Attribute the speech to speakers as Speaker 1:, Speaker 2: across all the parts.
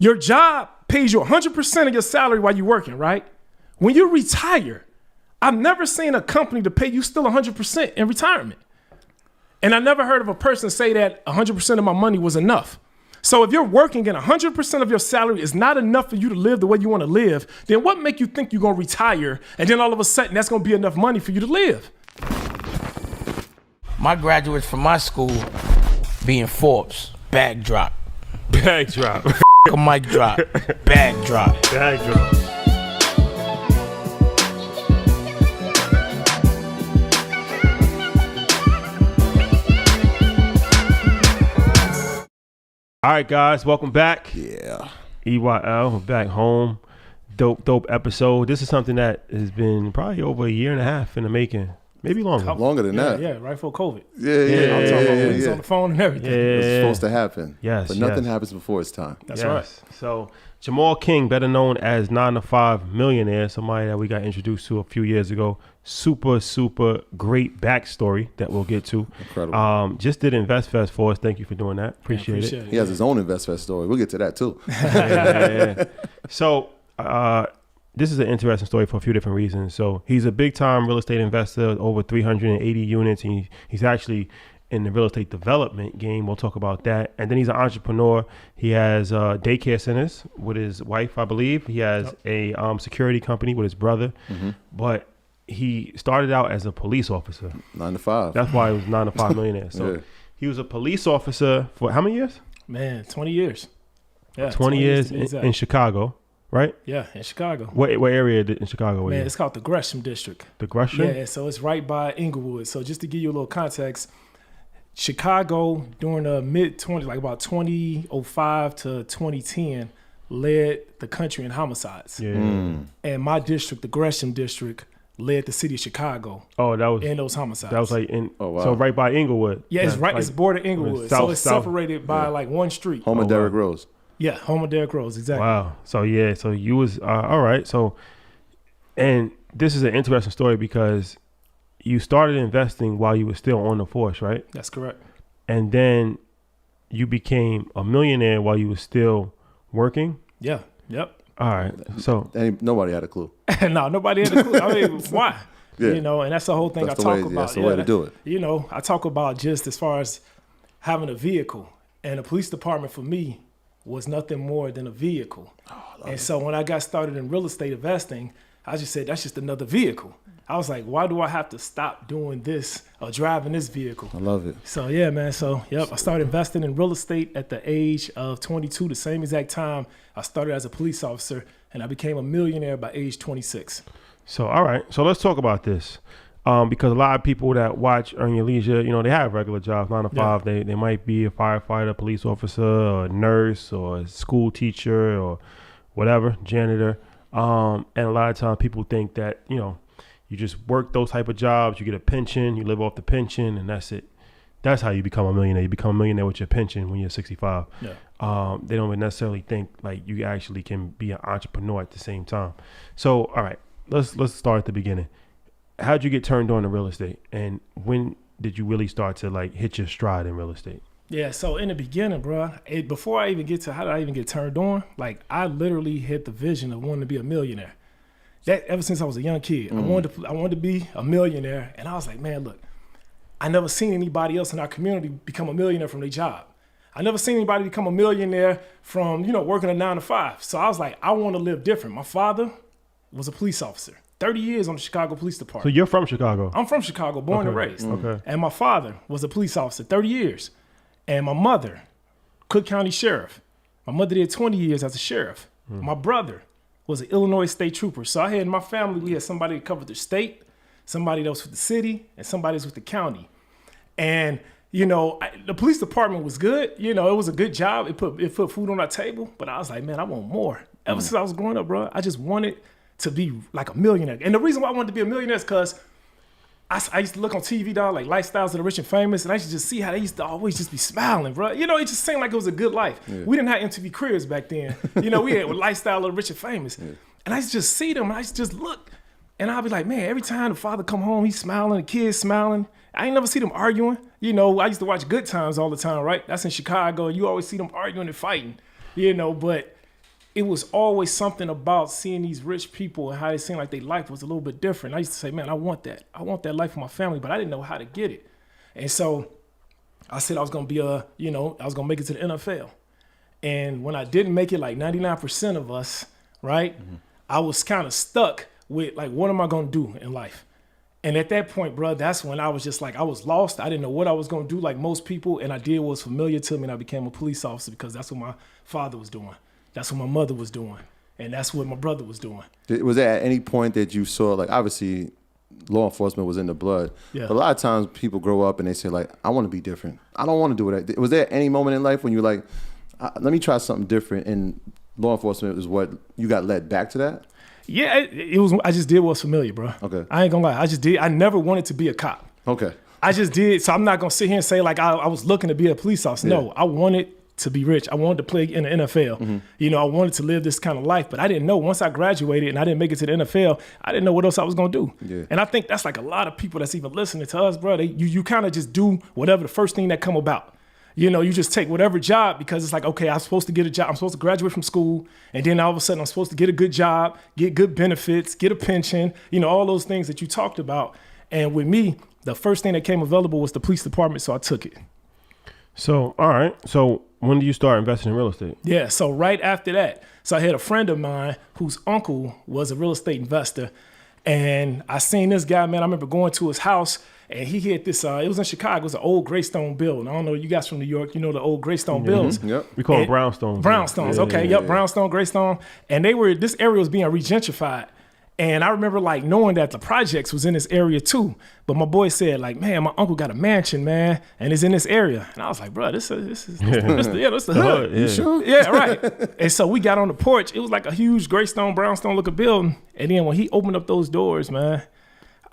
Speaker 1: Your job pays you 100% of your salary while you're working, right? When you retire, I've never seen a company to pay you still 100% in retirement. And I never heard of a person say that 100% of my money was enough. So if you're working and 100% of your salary is not enough for you to live the way you want to live, then what make you think you're going to retire and then all of a sudden that's going to be enough money for you to live?
Speaker 2: My graduates from my school being Forbes, bag drop.
Speaker 1: Bag drop.
Speaker 2: A mic drop, bag drop.
Speaker 1: Bag drop.
Speaker 3: All right, guys, welcome back.
Speaker 4: Yeah.
Speaker 3: EYL, we're back home. Dope episode. This is something that has been probably over a year and a half in the making. Maybe longer.
Speaker 4: Longer than that.
Speaker 1: Yeah, right before COVID.
Speaker 4: Yeah.
Speaker 1: I'm talking about police on the phone and everything.
Speaker 4: It's supposed to happen.
Speaker 3: Yes.
Speaker 4: But nothing happens before it's time.
Speaker 1: That's right.
Speaker 3: So Jemal King, better known as 9 to 5 Millionaire, somebody that we got introduced to a few years ago. Super great backstory that we'll get to.
Speaker 4: Incredible.
Speaker 3: Just did InvestFest for us. Thank you for doing that. Appreciate it.
Speaker 4: He has his own InvestFest story. We'll get to that too.
Speaker 3: Yeah. So this is an interesting story for a few different reasons. So he's a big time real estate investor, over 380 units. He's actually in the real estate development game. We'll talk about that. And then he's an entrepreneur. He has daycare centers with his wife, I believe. He has a security company with his brother. Mm-hmm. But he started out as a police officer.
Speaker 4: 9 to 5.
Speaker 3: That's why he was 9 to 5 Millionaire. So he was a police officer for how many years?
Speaker 1: Man, 20 years. Yeah,
Speaker 3: 20 years in Chicago. Right?
Speaker 1: Yeah, in Chicago.
Speaker 3: What area in Chicago?
Speaker 1: Man, it's called the Gresham District.
Speaker 3: The Gresham?
Speaker 1: Yeah, so it's right by Inglewood. So just to give you a little context, Chicago during the mid-20s, like about 2005 to 2010, led the country in homicides.
Speaker 3: Yeah.
Speaker 1: And my district, the Gresham District, led the city of Chicago.
Speaker 3: Oh, that was
Speaker 1: in those homicides.
Speaker 3: That was like in.
Speaker 4: Oh, wow.
Speaker 3: So right by Inglewood.
Speaker 1: Yeah, it's right. Like, it's border Inglewood. So it's separated by like one street.
Speaker 4: Home of Derrick Rose.
Speaker 1: Yeah, home of Derrick Rose, exactly.
Speaker 3: Wow. So you was all right. So, and this is an interesting story because you started investing while you were still on the force, right?
Speaker 1: That's correct.
Speaker 3: And then you became a millionaire while you were still working.
Speaker 1: Yeah. Yep.
Speaker 3: All right. So
Speaker 4: nobody had a clue.
Speaker 1: No, nobody had a clue. I mean, why?
Speaker 4: Yeah.
Speaker 1: You know, and that's the whole thing I talk about.
Speaker 4: That's the way to do it.
Speaker 1: You know, I talk about just as far as having a vehicle, and the police department for me was nothing more than a vehicle. So when I got started in real estate investing, I just said, that's just another vehicle. I was like, why do I have to stop doing this or driving this vehicle?
Speaker 4: I love it.
Speaker 1: So yeah, man. So I started investing in real estate at the age of 22, the same exact time I started as a police officer, and I became a millionaire by age 26.
Speaker 3: So, all right. So let's talk about this. Because a lot of people that watch Earn Your Leisure, you know, they have regular jobs, 9 to 5. Yeah. They might be a firefighter, police officer, or a nurse, or a school teacher, or whatever, janitor. And a lot of times people think that, you know, you just work those type of jobs, you get a pension, you live off the pension, and that's it. That's how you become a millionaire. You become a millionaire with your pension when you're 65. Yeah. They don't necessarily think like you actually can be an entrepreneur at the same time. So, all right, let's start at the beginning. How'd you get turned on to real estate, and when did you really start to like hit your stride in real estate?
Speaker 1: Yeah, so in the beginning, bro, before I even get to how did I even get turned on, like I literally had the vision of wanting to be a millionaire. That ever since I was a young kid, I wanted to be a millionaire, and I was like, man, look, I never seen anybody else in our community become a millionaire from their job. I never seen anybody become a millionaire from working a 9 to 5. So I was like, I want to live different. My father was a police officer. 30 years on the Chicago Police Department.
Speaker 3: So you're from Chicago?
Speaker 1: I'm from Chicago, born and raised.
Speaker 3: Okay.
Speaker 1: And my father was a police officer, 30 years. And my mother, Cook County Sheriff. My mother did 20 years as a sheriff. My brother was an Illinois state trooper. So I had in my family, we had somebody that covered the state, somebody that was with the city, and somebody that was with the county. And, the police department was good. It was a good job. It put food on our table. But I was like, man, I want more. Ever since I was growing up, bro, I just wanted to be like a millionaire. And the reason why I wanted to be a millionaire is because I used to look on TV, dog, like Lifestyles of the Rich and Famous, and I used to just see how they used to always just be smiling, bro. It just seemed like it was a good life. Yeah. We didn't have MTV Cribs back then. We had Lifestyle of the Rich and Famous. Yeah. And I used to just see them, and I used to just look. And I'd be like, man, every time the father come home, he's smiling, the kids smiling. I ain't never see them arguing. I used to watch Good Times all the time, right? That's in Chicago. You always see them arguing and fighting, but it was always something about seeing these rich people and how they seemed like their life was a little bit different. I used to say, man, I want that. I want that life for my family, but I didn't know how to get it. And so I said I was going to be I was going to make it to the NFL. And when I didn't make it, like 99% of us, right, I was kind of stuck with like, what am I going to do in life? And at that point, bro, that's when I was just like, I was lost. I didn't know what I was going to do like most people. And I did what was familiar to me, and I became a police officer because that's what my father was doing. That's what my mother was doing. And that's what my brother was doing.
Speaker 4: Was there at any point that you saw, like, obviously law enforcement was in the blood.
Speaker 1: Yeah.
Speaker 4: But a lot of times people grow up and they say, like, I want to be different. I don't want to do it. Was there any moment in life when you were like, let me try something different, and law enforcement is what you got led back to that?
Speaker 1: Yeah, it was. I just did what's familiar, bro.
Speaker 4: Okay.
Speaker 1: I ain't gonna lie. I just did. I never wanted to be a cop.
Speaker 4: Okay.
Speaker 1: I just did. So I'm not gonna sit here and say like I was looking to be a police officer.
Speaker 4: Yeah.
Speaker 1: No, I wanted to be rich. I wanted to play in the NFL. I wanted to live this kind of life, but I didn't know once I graduated and I didn't make it to the NFL, I didn't know what else I was gonna do.
Speaker 4: Yeah.
Speaker 1: And I think that's like a lot of people that's even listening to us, bro. You kind of just do whatever the first thing that come about. You just take whatever job because it's like, okay, I'm supposed to get a job. I'm supposed to graduate from school. And then all of a sudden I'm supposed to get a good job, get good benefits, get a pension, all those things that you talked about. And with me, the first thing that came available was the police department. So I took it.
Speaker 3: So, all right. So when do you start investing in real estate?
Speaker 1: Yeah. So right after that, so I had a friend of mine whose uncle was a real estate investor. And I seen this guy, man. I remember going to his house. And he had this, it was in Chicago, it was an old Greystone building. I don't know, you guys from New York, you know the old Greystone buildings.
Speaker 4: Yep.
Speaker 3: We call them brownstones.
Speaker 1: Brownstones, okay, Brownstone, Greystone. And this area was being regentrified. And I remember like knowing that the projects was in this area too. But my boy said like, man, my uncle got a mansion, man, and it's in this area. And I was like, bro, this is the hood.
Speaker 3: You
Speaker 1: sure? Yeah, right. And so we got on the porch. It was like a huge Greystone, brownstone looking building. And then when he opened up those doors, man,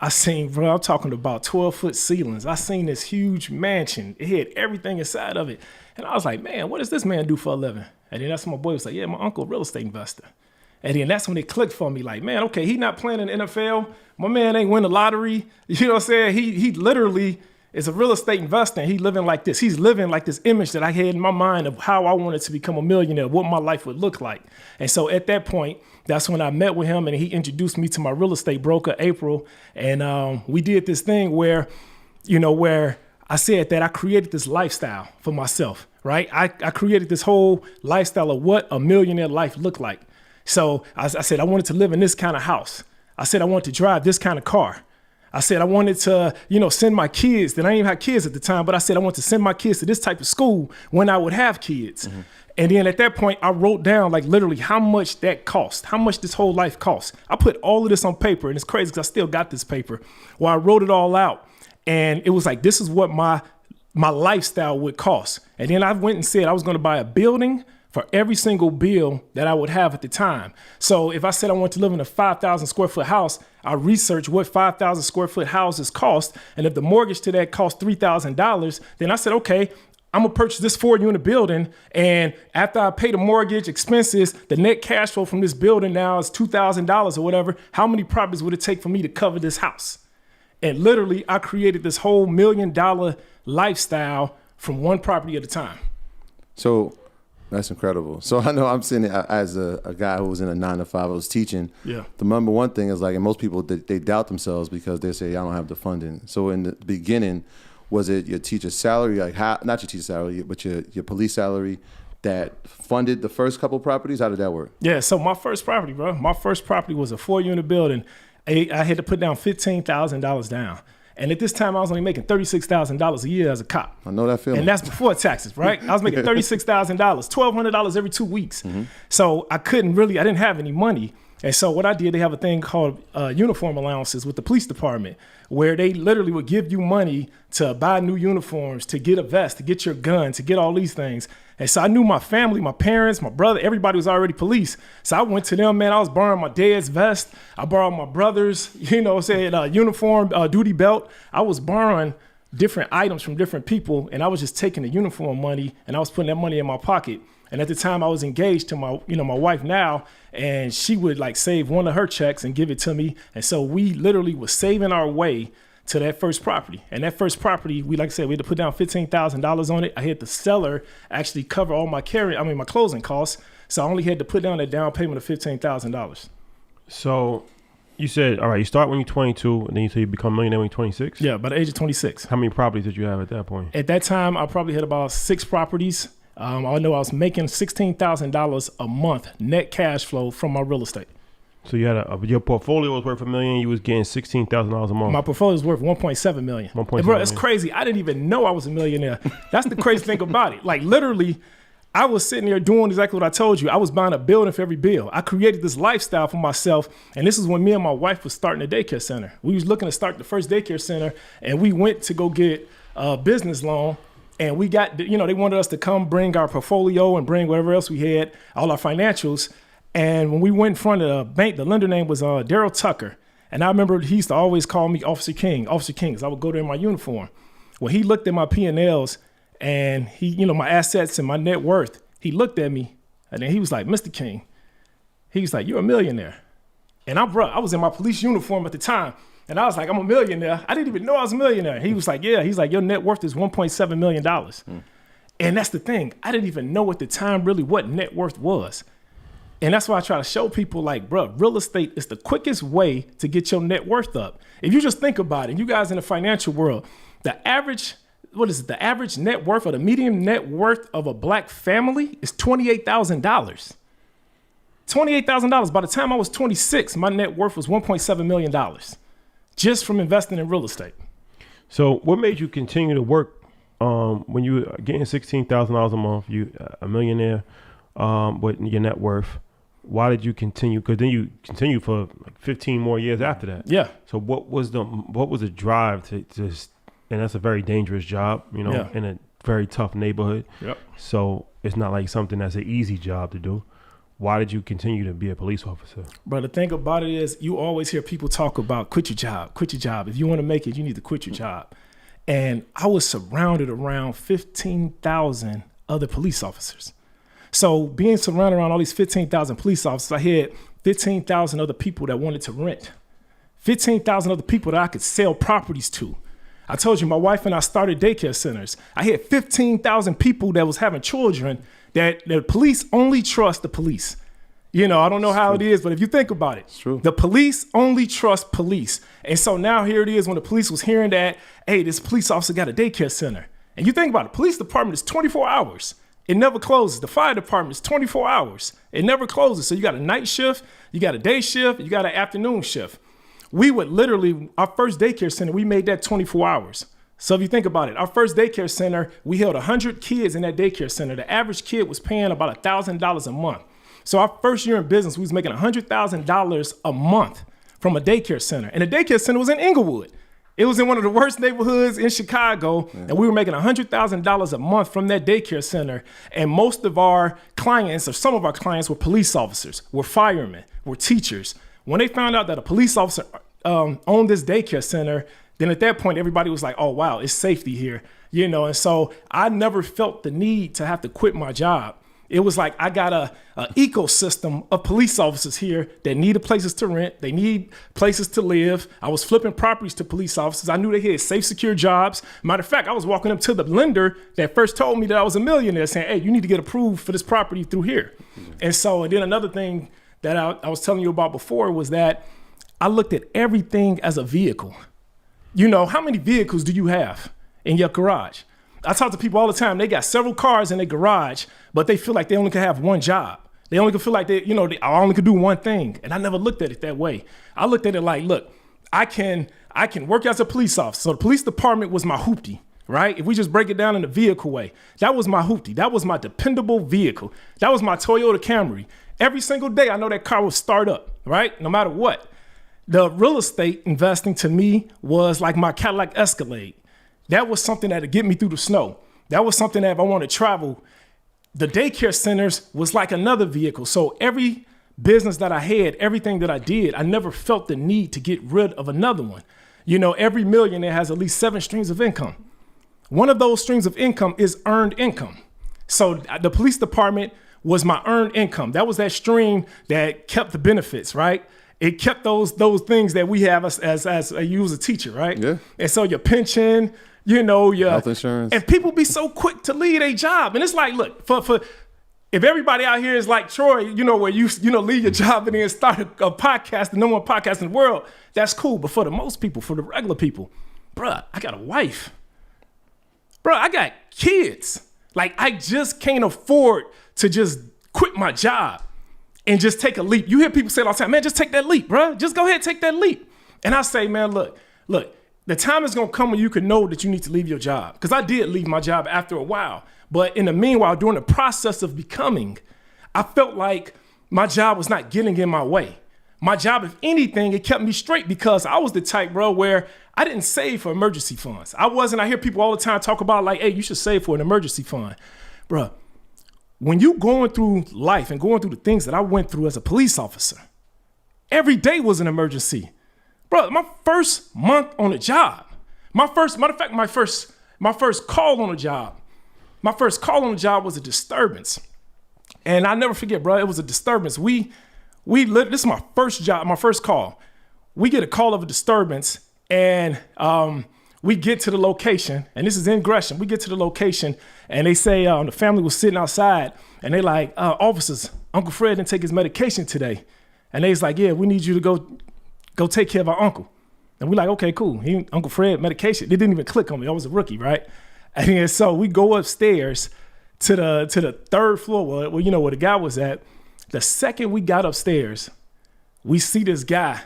Speaker 1: I seen, bro, I'm talking about 12-foot ceilings. I seen this huge mansion. It had everything inside of it. And I was like, man, what does this man do for a living? And then that's when my boy was like, yeah, my uncle, a real estate investor. And then that's when it clicked for me, like, man, okay, he not playing in the NFL. My man ain't win the lottery. You know what I'm saying? He literally is a real estate investor, and he living like this. He's living like this image that I had in my mind of how I wanted to become a millionaire, what my life would look like. And so at that point, that's when I met with him, and he introduced me to my real estate broker, April. And we did this thing where I said that I created this lifestyle for myself, right? I created this whole lifestyle of what a millionaire life looked like. So I said I wanted to live in this kind of house. I said I wanted to drive this kind of car. I said I wanted to, send my kids. Then I didn't even have kids at the time, but I said I want to send my kids to this type of school when I would have kids. Mm-hmm. And then at that point, I wrote down like literally how much that cost, how much this whole life costs. I put all of this on paper, and it's crazy because I still got this paper where I wrote it all out. And it was like, this is what my lifestyle would cost. And then I went and said I was going to buy a building for every single bill that I would have at the time. So if I said I want to live in a 5,000 square foot house, I researched what 5,000 square foot houses cost. And if the mortgage to that cost $3,000, then I said, okay, I'm gonna purchase this 4-unit building. And after I pay the mortgage expenses, the net cash flow from this building now is $2,000 or whatever. How many properties would it take for me to cover this house? And literally, I created this whole $1 million lifestyle from one property at a time.
Speaker 4: So that's incredible. So I know I'm sitting as a guy who was in a 9-to-5, I was teaching.
Speaker 1: Yeah.
Speaker 4: The number one thing is like, and most people, they doubt themselves because they say, I don't have the funding. So in the beginning, was it your teacher's salary, like how, not your teacher's salary, but your police salary that funded the first couple properties? How did that work?
Speaker 1: Yeah, so my first property, bro, was a 4-unit building. I had to put down $15,000 down. And at this time, I was only making $36,000 a year as a cop.
Speaker 4: I know that feeling.
Speaker 1: And that's before taxes, right? I was making $36,000, $1,200 every 2 weeks. Mm-hmm. So I didn't have any money. And so what I did, they have a thing called uniform allowances with the police department, where they literally would give you money to buy new uniforms, to get a vest, to get your gun, to get all these things. And so I knew my family, my parents, my brother, everybody was already police. So I went to them, man. I was borrowing my dad's vest. I borrowed my brother's, uniform, duty belt. I was borrowing different items from different people, and I was just taking the uniform money, and I was putting that money in my pocket. And at the time I was engaged to my wife now, and she would like save one of her checks and give it to me. And so we literally was saving our way to that first property. And that first property, we had to put down $15,000 on it. I had the seller actually cover all my closing costs. So I only had to put down a down payment of $15,000.
Speaker 3: So you said, all right, you start when you're 22, and then you say you become a millionaire when you're 26?
Speaker 1: Yeah, by the age of 26.
Speaker 3: How many properties did you have at that point?
Speaker 1: At that time, I probably had about 6 properties. I know I was making $16,000 a month net cash flow from my real estate.
Speaker 3: So you had your portfolio was worth $1 million. You was getting $16,000 a month.
Speaker 1: My portfolio is worth $1.7 million.
Speaker 3: $1.7
Speaker 1: Bro,
Speaker 3: million.
Speaker 1: it's crazy. I didn't even know I was a millionaire. That's the crazy thing about it. Like literally, I was sitting there doing exactly what I told you. I was buying a building for every bill. I created this lifestyle for myself. And this is when me and my wife was starting a daycare center. We was looking to start the first daycare center, and we went to go get a business loan. And we got, they wanted us to come bring our portfolio and bring whatever else we had, all our financials. And when we went in front of the bank, the lender name was Daryl Tucker. And I remember he used to always call me Officer King, because I would go there in my uniform. When he looked at my P&Ls and he, my assets and my net worth, he looked at me and then he was like, Mr. King, he was like, you're a millionaire. And I was in my police uniform at the time. And I was like, I'm a millionaire. I didn't even know I was a millionaire. He was like, yeah. He's like, your net worth is $1.7 million. And that's the thing. I didn't even know at the time really what net worth was. And that's why I try to show people like, bro, real estate is the quickest way to get your net worth up. If you just think about it, you guys in the financial world, the average net worth or the median net worth of a black family is $28,000. $28,000. By the time I was 26, my net worth was $1.7 million just from investing in real estate.
Speaker 3: So what made you continue to work when you were getting $16,000 a month, you a millionaire with your net worth? Why did you continue? Because then you continued for like 15 more years after that.
Speaker 1: Yeah.
Speaker 3: So what was the drive to and that's a very dangerous job, in a very tough neighborhood.
Speaker 1: Yep.
Speaker 3: So it's not like something that's an easy job to do. Why did you continue to be a police officer?
Speaker 1: But the thing about it is you always hear people talk about quit your job. If you want to make it, you need to quit your job. And I was surrounded around 15,000 other police officers. So being surrounded around all these 15,000 police officers, I had 15,000 other people that wanted to rent, 15,000 other people that I could sell properties to. I told you, my wife and I started daycare centers. I had 15,000 people that was having children that the police only trust the police. I don't know how it is, but if you think about it,
Speaker 4: it's true.
Speaker 1: The police only trust police. And so now here it is when the police was hearing that, hey, this police officer got a daycare center. And you think about it, police department is 24 hours. It never closes. The fire department is 24 hours. It never closes. So you got a night shift, you got a day shift, you got an afternoon shift. We would literally, our first daycare center, we made that 24 hours. So if you think about it, our first daycare center, we held 100 kids in that daycare center. The average kid was paying about $1,000 a month. So our first year in business, we was making $100,000 a month from a daycare center. And the daycare center was in Inglewood. It was in one of the worst neighborhoods in Chicago, and we were making $100,000 a month from that daycare center. And most of our clients, or some of our clients, were police officers, were firemen, were teachers. When they found out that a police officer owned this daycare center, then at that point, everybody was like, oh, wow, it's safety here. And so I never felt the need to have to quit my job. It was like I got a ecosystem of police officers here that needed places to rent. They need places to live. I was flipping properties to police officers. I knew they had safe, secure jobs. Matter of fact, I was walking up to the lender that first told me that I was a millionaire saying, hey, you need to get approved for this property through here. And then another thing that I was telling you about before was that I looked at everything as a vehicle. How many vehicles do you have in your garage? I talk to people all the time. They got several cars in their garage, but they feel like they only can have one job. They only can feel like they only can do one thing. And I never looked at it that way. I looked at it like, look, I can work as a police officer. So the police department was my hoopty, right? If we just break it down in the vehicle way, that was my hoopty. That was my dependable vehicle. That was my Toyota Camry. Every single day, I know that car will start up, right? No matter what. The real estate investing to me was like my Cadillac Escalade. That was something that would get me through the snow. That was something that if I want to travel, the daycare centers was like another vehicle. So every business that I had, everything that I did, I never felt the need to get rid of another one. Every millionaire has at least 7 streams of income. One of those streams of income is earned income. So the police department was my earned income. That was that stream that kept the benefits, right? It kept those things that we have as you as a teacher, right?
Speaker 4: Yeah.
Speaker 1: And so your pension, your
Speaker 4: health insurance.
Speaker 1: And people be so quick to leave a job. And it's like, look, for if everybody out here is like Troy, you know, where you leave your job and then start a podcast, the number one podcast in the world, that's cool. But for the most people, for the regular people, bruh, I got a wife. Bruh, I got kids. Like, I just can't afford to just quit my job and just take a leap. You hear people say all the time, man, just take that leap, bruh. Just go ahead and take that leap. And I say, man, look, the time is going to come when you can know that you need to leave your job. Because I did leave my job after a while. But in the meanwhile, during the process of becoming, I felt like my job was not getting in my way. My job, if anything, it kept me straight because I was the type, bro, where I didn't save for emergency funds. I hear people all the time talk about like, hey, you should save for an emergency fund. Bro, when you going through life and going through the things that I went through as a police officer, every day was an emergency. Bro, my first month on the job, my first call on the job, was a disturbance. And I never forget, bro, it was a disturbance. This is my first job, my first call. We get a call of a disturbance and we get to the location, and this is in Gresham. We get to the location and they say the family was sitting outside and they like, officers, Uncle Fred didn't take his medication today. And they's like, yeah, we need you to go take care of our uncle. And we like, okay, cool. Uncle Fred, medication. It didn't even click on me. I was a rookie, right? And then, so we go upstairs to the third floor, where you know where the guy was at. The second we got upstairs, we see this guy,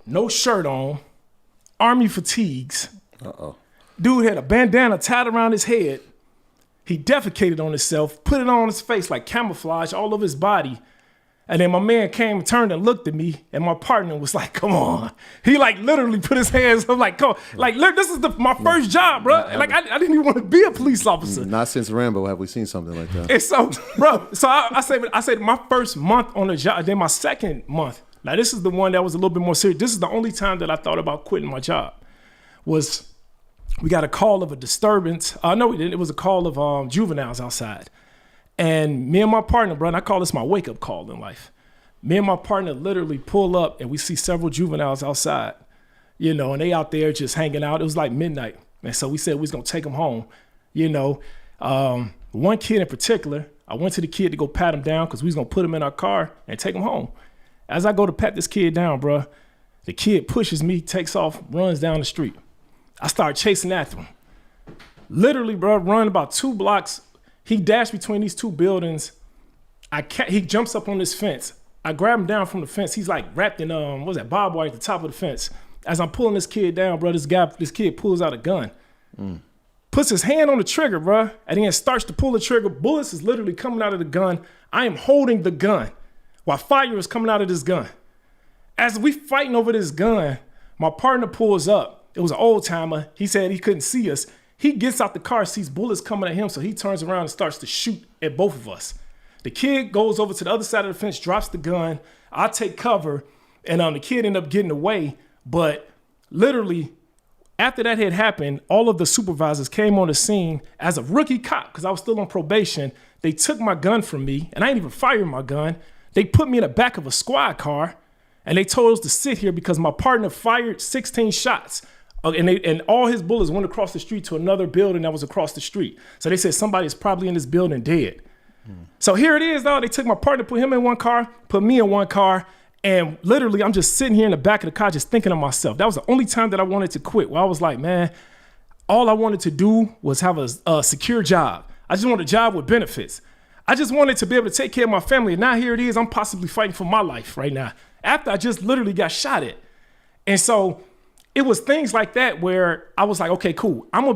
Speaker 1: no shirt on, army fatigues.
Speaker 4: Uh-oh.
Speaker 1: Dude had a bandana tied around his head. He defecated on himself, put it on his face like camouflage all over his body. And then my man came, turned and looked at me, and my partner was like, come on. He like literally put his hands up like, come on. Like, look, this is my first job, bro. Like, I didn't even want to be a police officer.
Speaker 4: Not since Rambo have we seen something like that.
Speaker 1: And so, bro, so I said my first month on the job, then my second month. Now, this is the one that was a little bit more serious. This is the only time that I thought about quitting my job. Was we got a call of a disturbance. No, we didn't. It was a call of juveniles outside. And me and my partner, bro, and I call this my wake-up call in life. Me and my partner literally pull up and we see several juveniles outside, you know, and they out there just hanging out. It was like midnight. And so we said we was going to take them home, you know. One kid in particular, I went to the kid to go pat him down because we was going to put him in our car and take him home. As I go to pat this kid down, bro, the kid pushes me, takes off, runs down the street. I start chasing after him. Literally, bro, run about 2 blocks. He dashed between these 2 buildings. He jumps up on this fence. I grab him down from the fence. He's like wrapped in barbed wire at the top of the fence. As I'm pulling this kid down, bro, this kid pulls out a gun. Puts his hand on the trigger, bro, and then starts to pull the trigger. Bullets is literally coming out of the gun. I am holding the gun while fire is coming out of this gun. As we fighting over this gun, my partner pulls up. It was an old timer. He said he couldn't see us. He gets out the car, sees bullets coming at him, so he turns around and starts to shoot at both of us. The kid goes over to the other side of the fence, drops the gun. I take cover, and the kid ended up getting away. But literally, after that had happened, all of the supervisors came on the scene as a rookie cop, because I was still on probation. They took my gun from me, and I didn't even fire my gun. They put me in the back of a squad car, and they told us to sit here because my partner fired 16 shots. And all his bullets went across the street to another building that was across the street. So they said somebody's probably in this building dead. So here it is, though. They took my partner, put him in one car, put me in one car, and literally I'm just sitting here in the back of the car just thinking of myself. That was the only time that I wanted to quit, where I was like, man, all I wanted to do was have a secure job. I just wanted a job with benefits. I just wanted to be able to take care of my family. And now here it is, I'm possibly fighting for my life right now after I just literally got shot at. And so it was things like that where I was like, okay, cool. I'm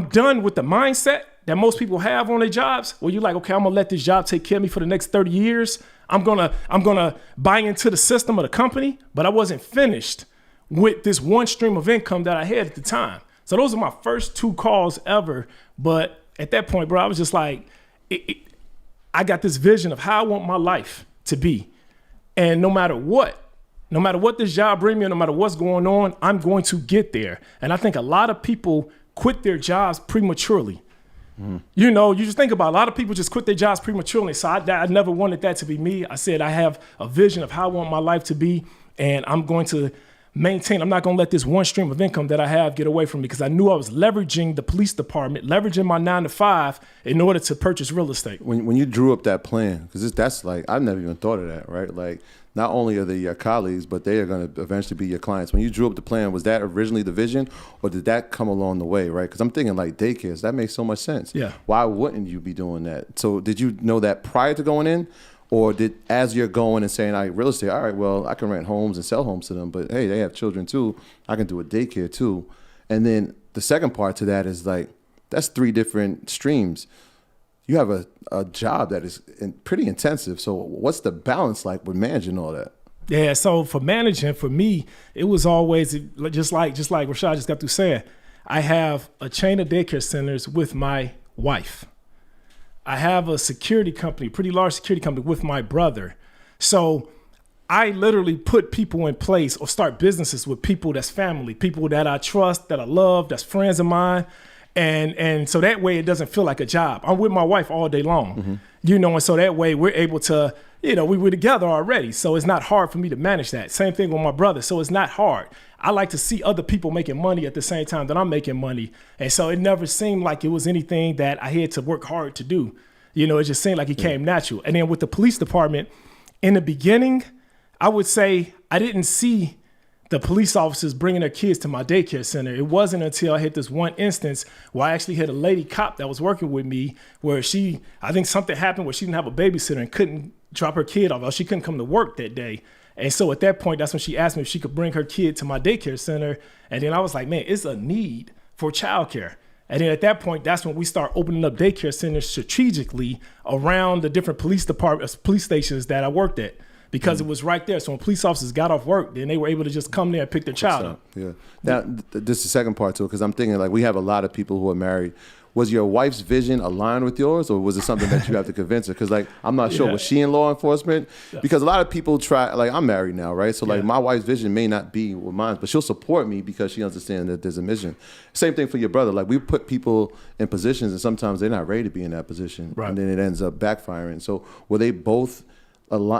Speaker 1: done with the mindset that most people have on their jobs where you're like, okay, I'm gonna let this job take care of me for the next 30 years. I'm gonna buy into the system of the company, but I wasn't finished with this one stream of income that I had at the time. So those are my first 2 calls ever. But at that point, bro, I was just like, I got this vision of how I want my life to be. And no matter what this job brings me, no matter what's going on, I'm going to get there. And I think a lot of people quit their jobs prematurely. You know, you just think about a lot of people just quit their jobs prematurely. So I never wanted that to be me. I said I have a vision of how I want my life to be, and I'm going to maintain. I'm not going to let this one stream of income that I have get away from me, because I knew I was leveraging the police department, leveraging my 9 to 5 in order to purchase real estate.
Speaker 4: When you drew up that plan, because that's like, I've never even thought of that, right? Like, not only are they your colleagues, but they are going to eventually be your clients. When you drew up the plan, was that originally the vision, or did that come along the way, right? Because I'm thinking like daycares, that makes so much sense.
Speaker 1: Yeah.
Speaker 4: Why wouldn't you be doing that? So did you know that prior to going in? Or did, as you're going and saying, all right, real estate, all right, well, I can rent homes and sell homes to them, but hey, they have children too. I can do a daycare too. And then the second part to that is like, that's 3 different streams. You have a job that is pretty intensive. So what's the balance like with managing all that?
Speaker 1: Yeah, so for managing, for me, it was always just like Rashad just got through saying, I have a chain of daycare centers with my wife. I have a security company, pretty large security company with my brother. So I literally put people in place or start businesses with people that's family, people that I trust, that I love, that's friends of mine. And so that way it doesn't feel like a job. I'm with my wife all day long, and so that way we're able to, we were together already. So it's not hard for me to manage that. Same thing with my brother. So it's not hard. I like to see other people making money at the same time that I'm making money. And so it never seemed like it was anything that I had to work hard to do. It just seemed like it came natural. And then with the police department, in the beginning, I would say I didn't see the police officers bringing their kids to my daycare center. It wasn't until I had this one instance where I actually had a lady cop that was working with me where I think something happened where she didn't have a babysitter and couldn't drop her kid off, or she couldn't come to work that day. And so at that point, that's when she asked me if she could bring her kid to my daycare center. And then I was like, man, it's a need for childcare. And then at that point, that's when we start opening up daycare centers strategically around the different police departments, police stations that I worked at, because it was right there. So when police officers got off work, then they were able to just come there and pick their child up.
Speaker 4: Yeah. Now, this is the second part too, because I'm thinking like we have a lot of people who are married. Was your wife's vision aligned with yours, or was it something that you have to convince her? Because like, I'm not sure, was she in law enforcement? Yeah. Because a lot of people try, like I'm married now, right? So like my wife's vision may not be with mine, but she'll support me because she understands that there's a mission. Same thing for your brother. Like we put people in positions and sometimes they're not ready to be in that position. Right. And then it ends up backfiring. So were they both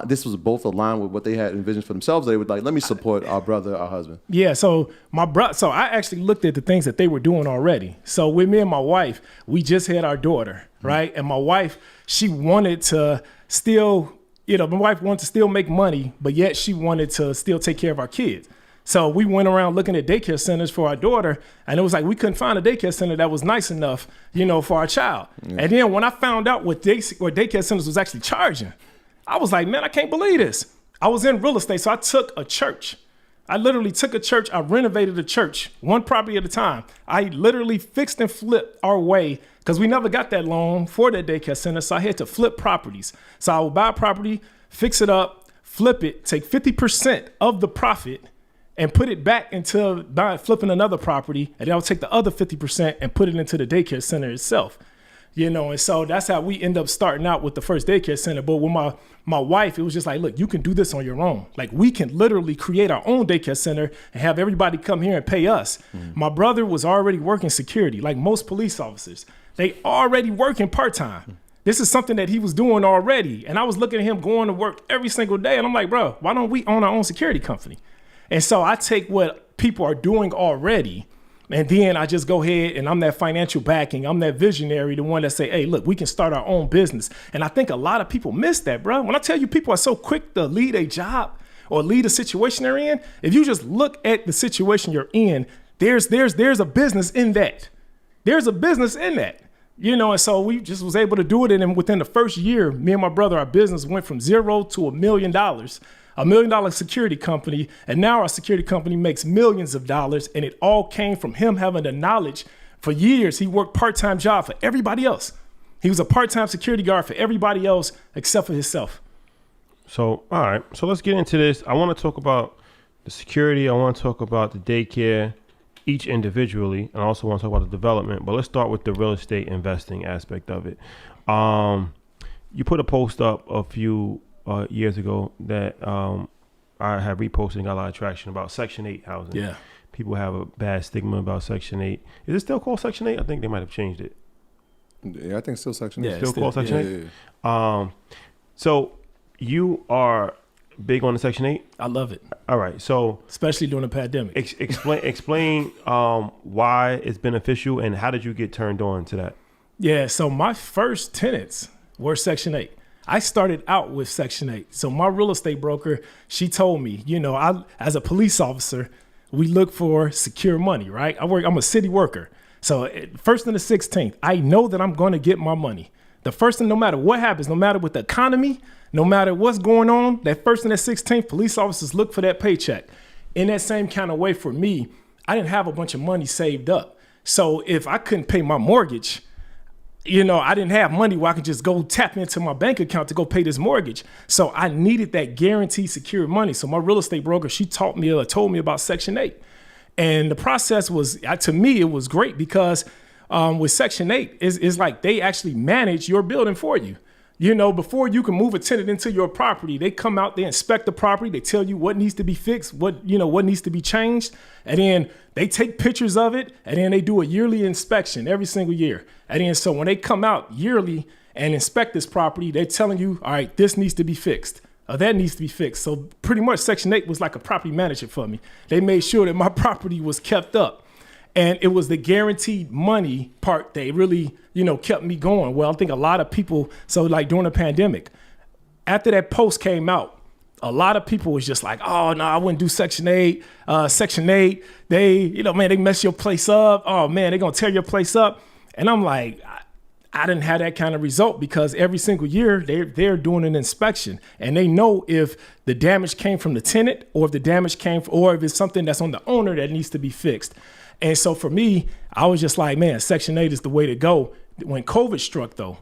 Speaker 4: this was both aligned with what they had envisioned for themselves? They would like, let me support our brother, our husband. Yeah.
Speaker 1: So I actually looked at the things that they were doing already. So with me and my wife, we just had our daughter, right? And my wife, she wanted to still, my wife wanted to still make money, but yet she wanted to still take care of our kids. So we went around looking at daycare centers for our daughter, and it was like we couldn't find a daycare center that was nice enough, for our child. Yeah. And then when I found out what daycare centers was actually charging, I was like, man, I can't believe this. I was in real estate, so I took a church. I literally took a church. I renovated a church, one property at a time. I literally fixed and flipped our way because we never got that loan for that daycare center, so I had to flip properties. So I would buy a property, fix it up, flip it, take 50% of the profit and put it back into flipping another property, and then I would take the other 50% and put it into the daycare center itself. And so that's how we end up starting out with the first daycare center. But with my wife, it was just like, look, you can do this on your own. Like we can literally create our own daycare center and have everybody come here and pay us. Mm-hmm. My brother was already working security, like most police officers. They already working part-time. Mm-hmm. This is something that he was doing already. And I was looking at him going to work every single day. And I'm like, bro, why don't we own our own security company? And so I take what people are doing already, and then I just go ahead and I'm that financial backing. I'm that visionary, the one that say, hey, look, we can start our own business. And I think a lot of people miss that, bro. When I tell you people are so quick to lead a job or lead a situation they're in, if you just look at the situation you're in, there's a business in that. There's a business in that. And so we just was able to do it. And then within the first year, me and my brother, our business went from $0 to $1 million. $1 million security company, and now our security company makes millions of dollars, and it all came from him having the knowledge. For years, he worked part-time job for everybody else. He was a part-time security guard for everybody else except for himself.
Speaker 3: So, all right. So let's get into this. I want to talk about the security. I want to talk about the daycare, each individually, and I also want to talk about the development. But let's start with the real estate investing aspect of it. You put a post up a few years ago that I have reposted and got a lot of traction about Section 8 housing.
Speaker 1: Yeah.
Speaker 3: People have a bad stigma about Section 8. Is it still called Section 8? I think they might have changed it.
Speaker 4: Yeah, I think still Section 8.
Speaker 3: Still called Section 8? Yeah. So you are big on the Section 8?
Speaker 1: I love it,
Speaker 3: All right. So
Speaker 1: especially during the pandemic.
Speaker 3: explain why it's beneficial and how did you get turned on to that?
Speaker 1: Yeah, so my first tenants were Section 8. I started out with Section 8. So my real estate broker, she told me, I as a police officer, we look for secure money, right? I'm a city worker. So first and the 16th, I know that I'm going to get my money. The first and no matter what happens, no matter with the economy, no matter what's going on, that first and the 16th, police officers look for that paycheck. In that same kind of way for me, I didn't have a bunch of money saved up. So if I couldn't pay my mortgage, I didn't have money where I could just go tap into my bank account to go pay this mortgage. So I needed that guaranteed secure money. So my real estate broker, she told me about Section 8. And the process was, to me, it was great because with Section 8, it's like they actually manage your building for you. Before you can move a tenant into your property, they come out, they inspect the property, they tell you what needs to be fixed, what needs to be changed. And then they take pictures of it, and then they do a yearly inspection every single year. And then so when they come out yearly and inspect this property, they're telling you, all right, this needs to be fixed. That needs to be fixed. So pretty much Section 8 was like a property manager for me. They made sure that my property was kept up. And it was the guaranteed money part that really, kept me going. Well, I think a lot of people, so like during the pandemic, after that post came out, a lot of people was just like, oh, no, I wouldn't do Section 8. Section 8, they mess your place up. Oh, man, they're going to tear your place up. And I'm like, I didn't have that kind of result because every single year they're doing an inspection and they know if the damage came from the tenant or if the damage or if it's something that's on the owner that needs to be fixed. And so for me, I was just like, man, Section 8 is the way to go. When COVID struck, though,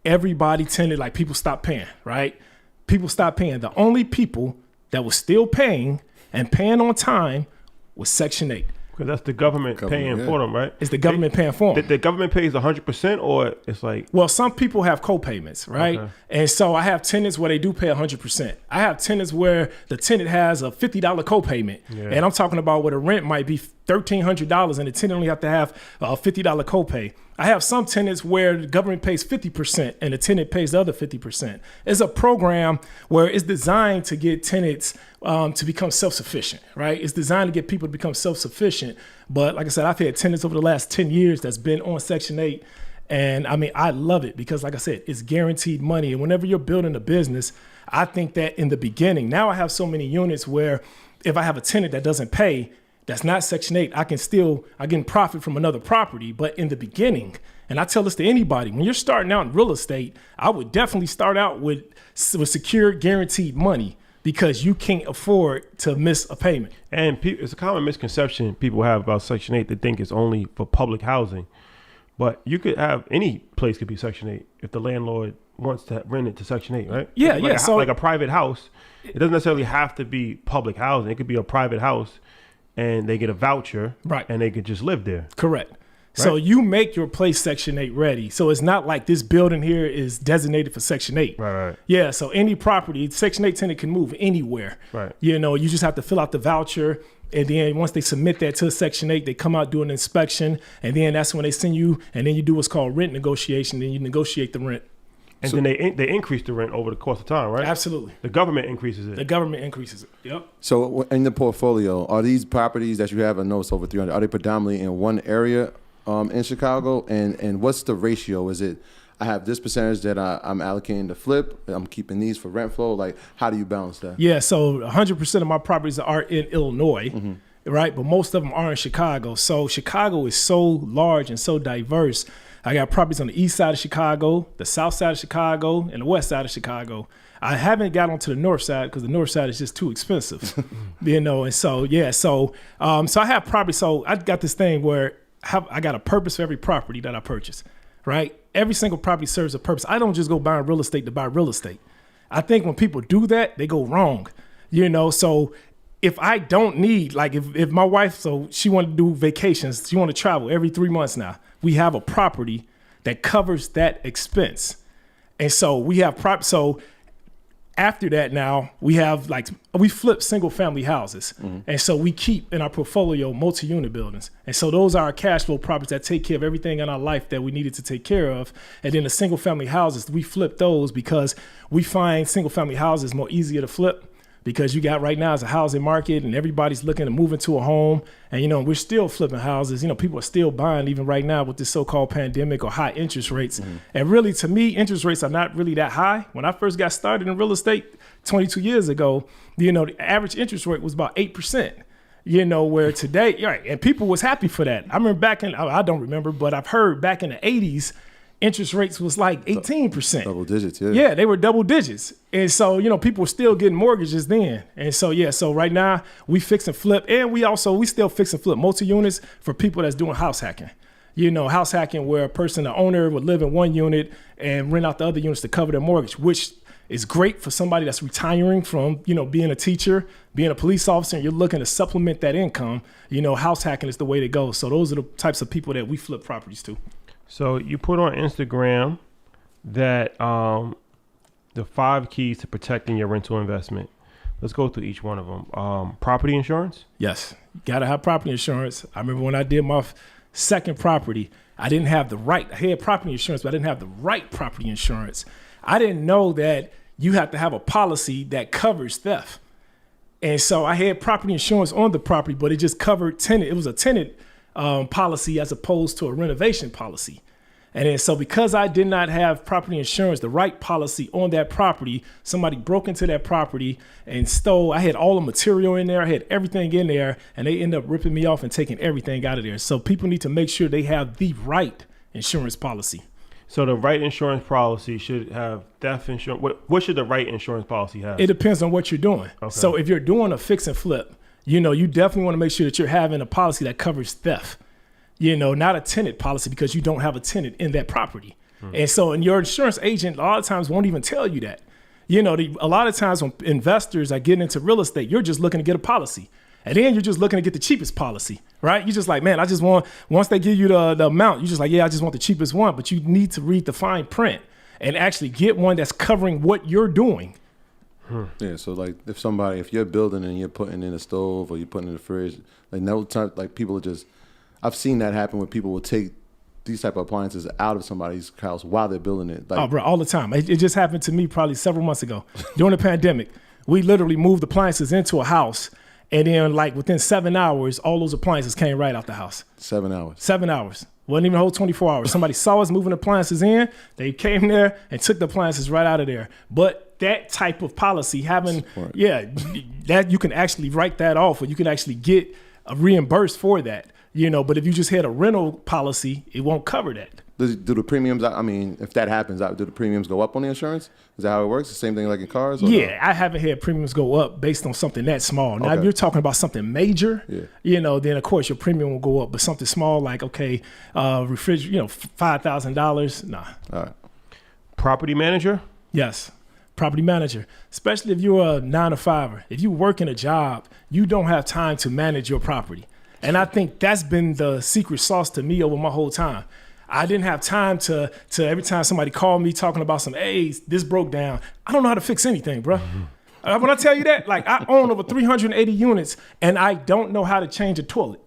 Speaker 1: everybody tended, like people stopped paying, right? People stopped paying. The only people that were still paying and paying on time was Section 8.
Speaker 3: Because that's the government paying for them, right?
Speaker 1: It's the government paying for them.
Speaker 3: The government pays 100% or it's like...
Speaker 1: Well, some people have co-payments, right? Okay. And so I have tenants where they do pay 100%. I have tenants where the tenant has a $50 co-payment. Yeah. And I'm talking about where the rent might be $1,300 and the tenant only have to have a $50 co-pay. I have some tenants where the government pays 50% and the tenant pays the other 50%. It's a program where it's designed to get tenants to become self-sufficient, right? It's designed to get people to become self-sufficient. But like I said, I've had tenants over the last 10 years that's been on Section 8. And I mean, I love it because like I said, it's guaranteed money. And whenever you're building a business, I think that in the beginning, now I have so many units where if I have a tenant that doesn't pay, that's not Section 8, I can profit from another property. But in the beginning, and I tell this to anybody, when you're starting out in real estate, I would definitely start out with secure, guaranteed money because you can't afford to miss a payment.
Speaker 3: And it's a common misconception people have about Section 8. They think it's only for public housing. But you could have, any place could be Section 8 if the landlord wants to rent it to Section 8, right?
Speaker 1: Yeah,
Speaker 3: like
Speaker 1: So
Speaker 3: like a private house. It doesn't necessarily have to be public housing. It could be a private house and they get a voucher,
Speaker 1: right?
Speaker 3: And they could just live there.
Speaker 1: Correct. Right? So you make your place Section 8 ready. So it's not like this building here is designated for Section 8.
Speaker 3: Right.
Speaker 1: Yeah, so any property, Section 8 tenant can move anywhere.
Speaker 3: Right.
Speaker 1: You just have to fill out the voucher. And then once they submit that to Section 8, they come out, do an inspection. And then that's when they send you, and then you do what's called rent negotiation. Then you negotiate the rent.
Speaker 3: And then they increase the rent over the course of time, right?
Speaker 1: Absolutely.
Speaker 3: The government increases it.
Speaker 1: The government increases it. Yep.
Speaker 4: So in the portfolio, are these properties that you have, I know it's over 300, are they predominantly in one area in Chicago? And what's the ratio? Is it, I have this percentage that I'm allocating to flip, I'm keeping these for rent flow? Like, how do you balance that?
Speaker 1: Yeah, so 100% of my properties are in Illinois, right? But most of them are in Chicago. So Chicago is so large and so diverse. I got properties on the east side of Chicago, the south side of Chicago, and the west side of Chicago. I haven't got onto the north side because the north side is just too expensive, And so, so I have property. So I got this thing where I got a purpose for every property that I purchase, right? Every single property serves a purpose. I don't just go buying real estate to buy real estate. I think when people do that, they go wrong, So if I don't need, like if my wife, so she wanted to do vacations, she want to travel every 3 months now. We have a property that covers that expense. And so we have so after that, now we flip single family houses. And so we keep in our portfolio multi-unit buildings. And so those are our cash flow properties that take care of everything in our life that we needed to take care of. And then the single family houses, we flip those because we find single family houses more easier to flip, because you got right now is a housing market and everybody's looking to move into a home. And, we're still flipping houses. People are still buying even right now with this so-called pandemic or high interest rates. And really, to me, interest rates are not really that high. When I first got started in real estate 22 years ago, the average interest rate was about 8%. Where today, right, and people was happy for that. I remember I don't remember, but I've heard back in the 80s, interest rates was like 18%.
Speaker 4: Double digits, yeah.
Speaker 1: Yeah, they were double digits. And so, people were still getting mortgages then. And so, so right now we fix and flip, and we still fix and flip multi-units for people that's doing house hacking. House hacking where the owner would live in one unit and rent out the other units to cover their mortgage, which is great for somebody that's retiring from, being a teacher, being a police officer, and you're looking to supplement that income. House hacking is the way to go. So those are the types of people that we flip properties to.
Speaker 3: So you put on Instagram that the 5 keys to protecting your rental investment. Let's go through each one of them. Property insurance?
Speaker 1: Yes, you got to have property insurance. I remember when I did my second property, I didn't have the right. I had property insurance, but I didn't have the right property insurance. I didn't know that you have to have a policy that covers theft. And so I had property insurance on the property, but it just covered tenant. It was a tenant policy as opposed to a renovation policy. And then so because I did not have property insurance, the right policy on that property, somebody broke into that property and stole. I had all the material in there. I had everything in there, and they ended up ripping me off and taking everything out of there. So people need to make sure they have the right insurance policy.
Speaker 3: So the right insurance policy should have theft insurance. What should the right insurance policy have?
Speaker 1: It depends on what you're doing. Okay. So if you're doing a fix and flip, you definitely want to make sure that you're having a policy that covers theft. Not a tenant policy, because you don't have a tenant in that property. And so, and your insurance agent a lot of times won't even tell you that. A lot of times when investors are getting into real estate, you're just looking to get a policy. And then you're just looking to get the cheapest policy, right? You're just like, man, I just want, once they give you the amount, you're just like, yeah, I just want the cheapest one. But you need to read the fine print and actually get one that's covering what you're doing.
Speaker 4: Yeah, so like if you're building and you're putting in a stove or you're putting in a fridge, like no time, like people are just, I've seen that happen when people will take these type of appliances out of somebody's house while they're building it. Like,
Speaker 1: oh, bro, all the time. It just happened to me probably several months ago during the pandemic. We literally moved appliances into a house, and then like within 7 hours, all those appliances came right out the house.
Speaker 4: 7 hours.
Speaker 1: 7 hours. Wasn't even a whole 24 hours. Somebody saw us moving appliances in. They came there and took the appliances right out of there. But that type of policy, that you can actually write that off, or you can actually get reimbursed for that. But if you just had a rental policy, it won't cover that.
Speaker 4: Do the premiums, I mean, if that happens, do the premiums go up on the insurance? Is that how it works? The same thing like in cars?
Speaker 1: Yeah, no? I haven't had premiums go up based on something that small. Now, if you're talking about something major, then of course your premium will go up. But something small like, refrigerator, $5,000, nah.
Speaker 4: All right.
Speaker 3: Property manager?
Speaker 1: Yes. Property manager, especially if you're a 9-to-5er. If you work in a job, you don't have time to manage your property. And I think that's been the secret sauce to me over my whole time. I didn't have time to every time somebody called me talking about hey, this broke down. I don't know how to fix anything, bro. When I tell you that, like I own over 380 units and I don't know how to change a toilet.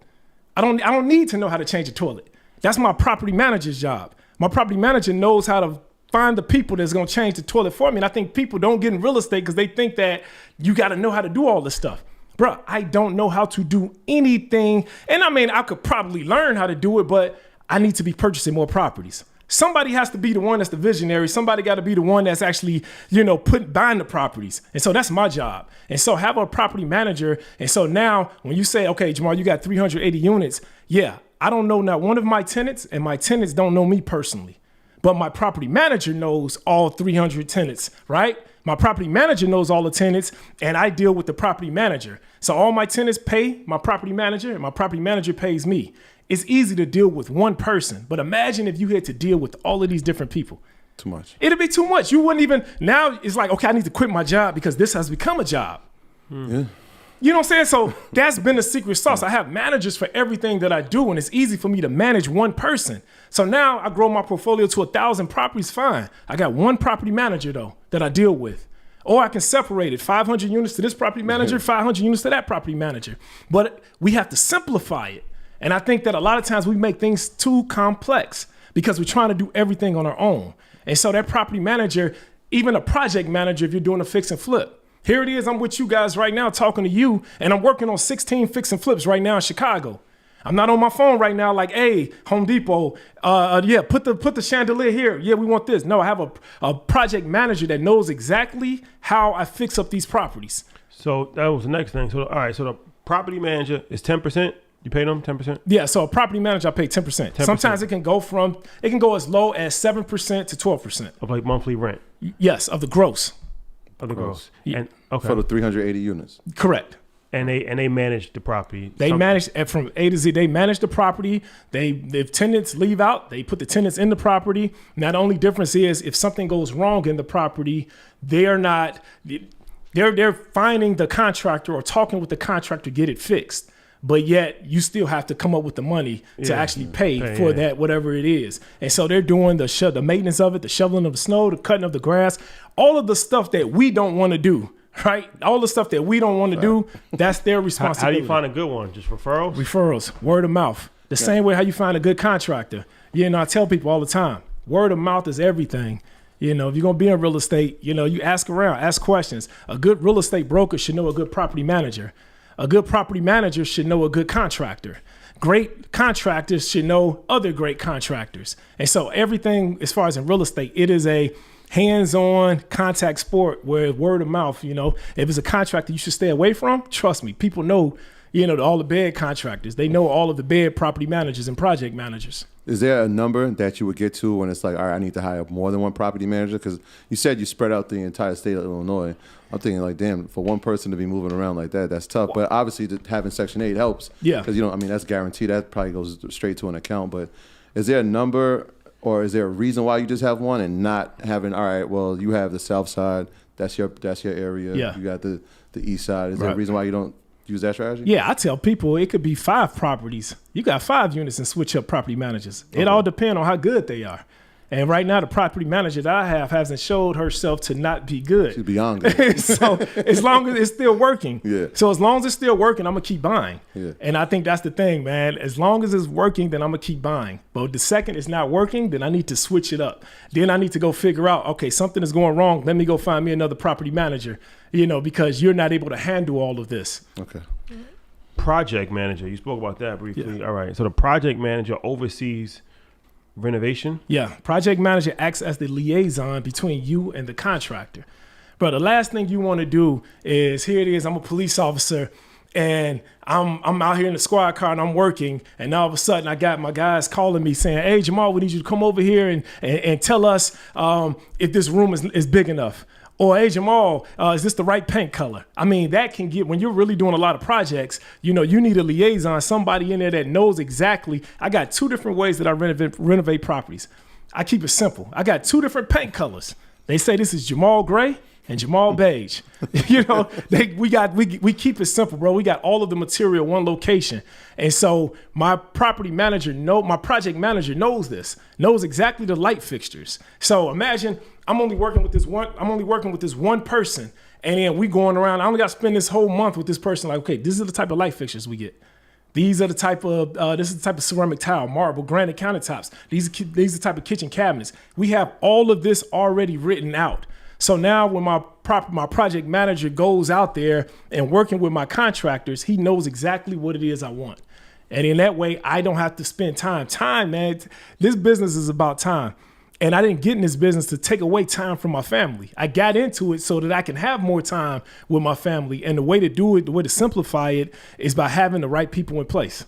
Speaker 1: I don't need to know how to change a toilet. That's my property manager's job. My property manager knows how to find the people that's going to change the toilet for me. And I think people don't get in real estate because they think that you got to know how to do all this stuff. Bro, I don't know how to do anything. And I mean, I could probably learn how to do it, but I need to be purchasing more properties. Somebody has to be the one that's the visionary. Somebody got to be the one that's actually, buying the properties. And so that's my job. And so have a property manager. And so now when you say, okay, Jamal, you got 380 units. Yeah, I don't know not one of my tenants, and my tenants don't know me personally. But my property manager knows all 300 tenants, right? My property manager knows all the tenants, and I deal with the property manager. So all my tenants pay my property manager, and my property manager pays me. It's easy to deal with one person, but imagine if you had to deal with all of these different people.
Speaker 4: Too much.
Speaker 1: It'd be too much. You wouldn't even, now it's like, okay, I need to quit my job because this has become a job.
Speaker 4: Yeah.
Speaker 1: You know what I'm saying? So that's been the secret sauce. I have managers for everything that I do, and it's easy for me to manage one person. So now I grow my portfolio to 1,000 properties, fine. I got one property manager, though, that I deal with. Or I can separate it, 500 units to this property manager, 500 units to that property manager. But we have to simplify it. And I think that a lot of times we make things too complex because we're trying to do everything on our own. And so that property manager, even a project manager, if you're doing a fix and flip, here it is, I'm with you guys right now talking to you, and I'm working on 16 fix and flips right now in Chicago. I'm not on my phone right now like, hey, Home Depot, put the chandelier here. Yeah, we want this. No, I have a project manager that knows exactly how I fix up these properties.
Speaker 3: So that was the next thing. So, all right, so the property manager is 10%. You pay them 10%?
Speaker 1: Yeah, so a property manager, I pay 10%. Sometimes it can go as low as 7% to 12%.
Speaker 3: Of like monthly rent?
Speaker 1: Yes, of the gross.
Speaker 3: Of the gross.
Speaker 1: Yeah.
Speaker 3: And, okay.
Speaker 4: For the 380 units.
Speaker 1: Correct.
Speaker 3: And they manage the property.
Speaker 1: They manage from A to Z. They manage the property. If tenants leave out, they put the tenants in the property. Now the only difference is if something goes wrong in the property, they're finding the contractor or talking with the contractor to get it fixed. But yet you still have to come up with the money to actually pay for that, whatever it is. And so they're doing the maintenance of it, the shoveling of the snow, the cutting of the grass, all of the stuff that we don't want to do. Right? All the stuff that we don't want to do, that's their responsibility.
Speaker 3: How do you find a good one? Just referrals?
Speaker 1: Referrals, word of mouth. The same way how you find a good contractor. I tell people all the time, word of mouth is everything. If you're going to be in real estate, you ask around, ask questions. A good real estate broker should know a good property manager. A good property manager should know a good contractor. Great contractors should know other great contractors. And so everything as far as in real estate, it is a hands-on contact sport where word of mouth, if it's a contractor you should stay away from, trust me, people know, all the bad contractors. They know all of the bad property managers and project managers.
Speaker 4: Is there a number that you would get to when it's like, all right, I need to hire more than one property manager? Because you said you spread out the entire state of Illinois. I'm thinking like, damn, for one person to be moving around like that, that's tough. But obviously having Section 8 helps. Yeah. Because, that's guaranteed. That probably goes straight to an account. But is there a number or is there a reason why you just have one and not having, all right, well, you have the south side, that's your area. Yeah. You got the east side. Is there a reason why you don't use that strategy?
Speaker 1: Yeah, I tell people it could be 5 properties. You got 5 units and switch up property managers. It all depends on how good they are. And right now, the property manager that I have hasn't showed herself to not be good.
Speaker 4: She's beyond good.
Speaker 1: So as long as it's still working.
Speaker 4: Yeah.
Speaker 1: So as long as it's still working, I'm going to keep buying.
Speaker 4: Yeah.
Speaker 1: And I think that's the thing, man. As long as it's working, then I'm going to keep buying. But the second it's not working, then I need to switch it up. Then I need to go figure out, okay, something is going wrong. Let me go find me another property manager, because you're not able to handle all of this.
Speaker 4: Okay.
Speaker 3: Project manager. You spoke about that briefly.
Speaker 1: Yeah.
Speaker 3: All right. So the project manager oversees renovation?
Speaker 1: Yeah. Project manager acts as the liaison between you and the contractor. But the last thing you want to do is, here it is, I'm a police officer and I'm out here in the squad car and I'm working, and all of a sudden I got my guys calling me saying, hey, Jamal, we need you to come over here and tell us if this room is big enough. Or, hey, Jamal, is this the right paint color? I mean, that can get, when you're really doing a lot of projects, you need a liaison, somebody in there that knows exactly. I got 2 different ways that I renovate properties. I keep it simple. I got 2 different paint colors. They say this is Jamal Gray and Jamal Beige. We keep it simple, bro. We got all of the material one location. And so my project manager knows this, knows exactly the light fixtures. So imagine I'm only working with this one person, and then we going around. I only got to spend this whole month with this person. Like, okay, these are the type of light fixtures we get. These are the type of this is the type of ceramic tile, marble, granite countertops. These are the type of kitchen cabinets. We have all of this already written out. So now when my project manager goes out there and working with my contractors, he knows exactly what it is I want. And in that way, I don't have to spend time. Time, man, this business is about time. And I didn't get in this business to take away time from my family. I got into it so that I can have more time with my family. And the way to do it, the way to simplify it, is by having the right people in place.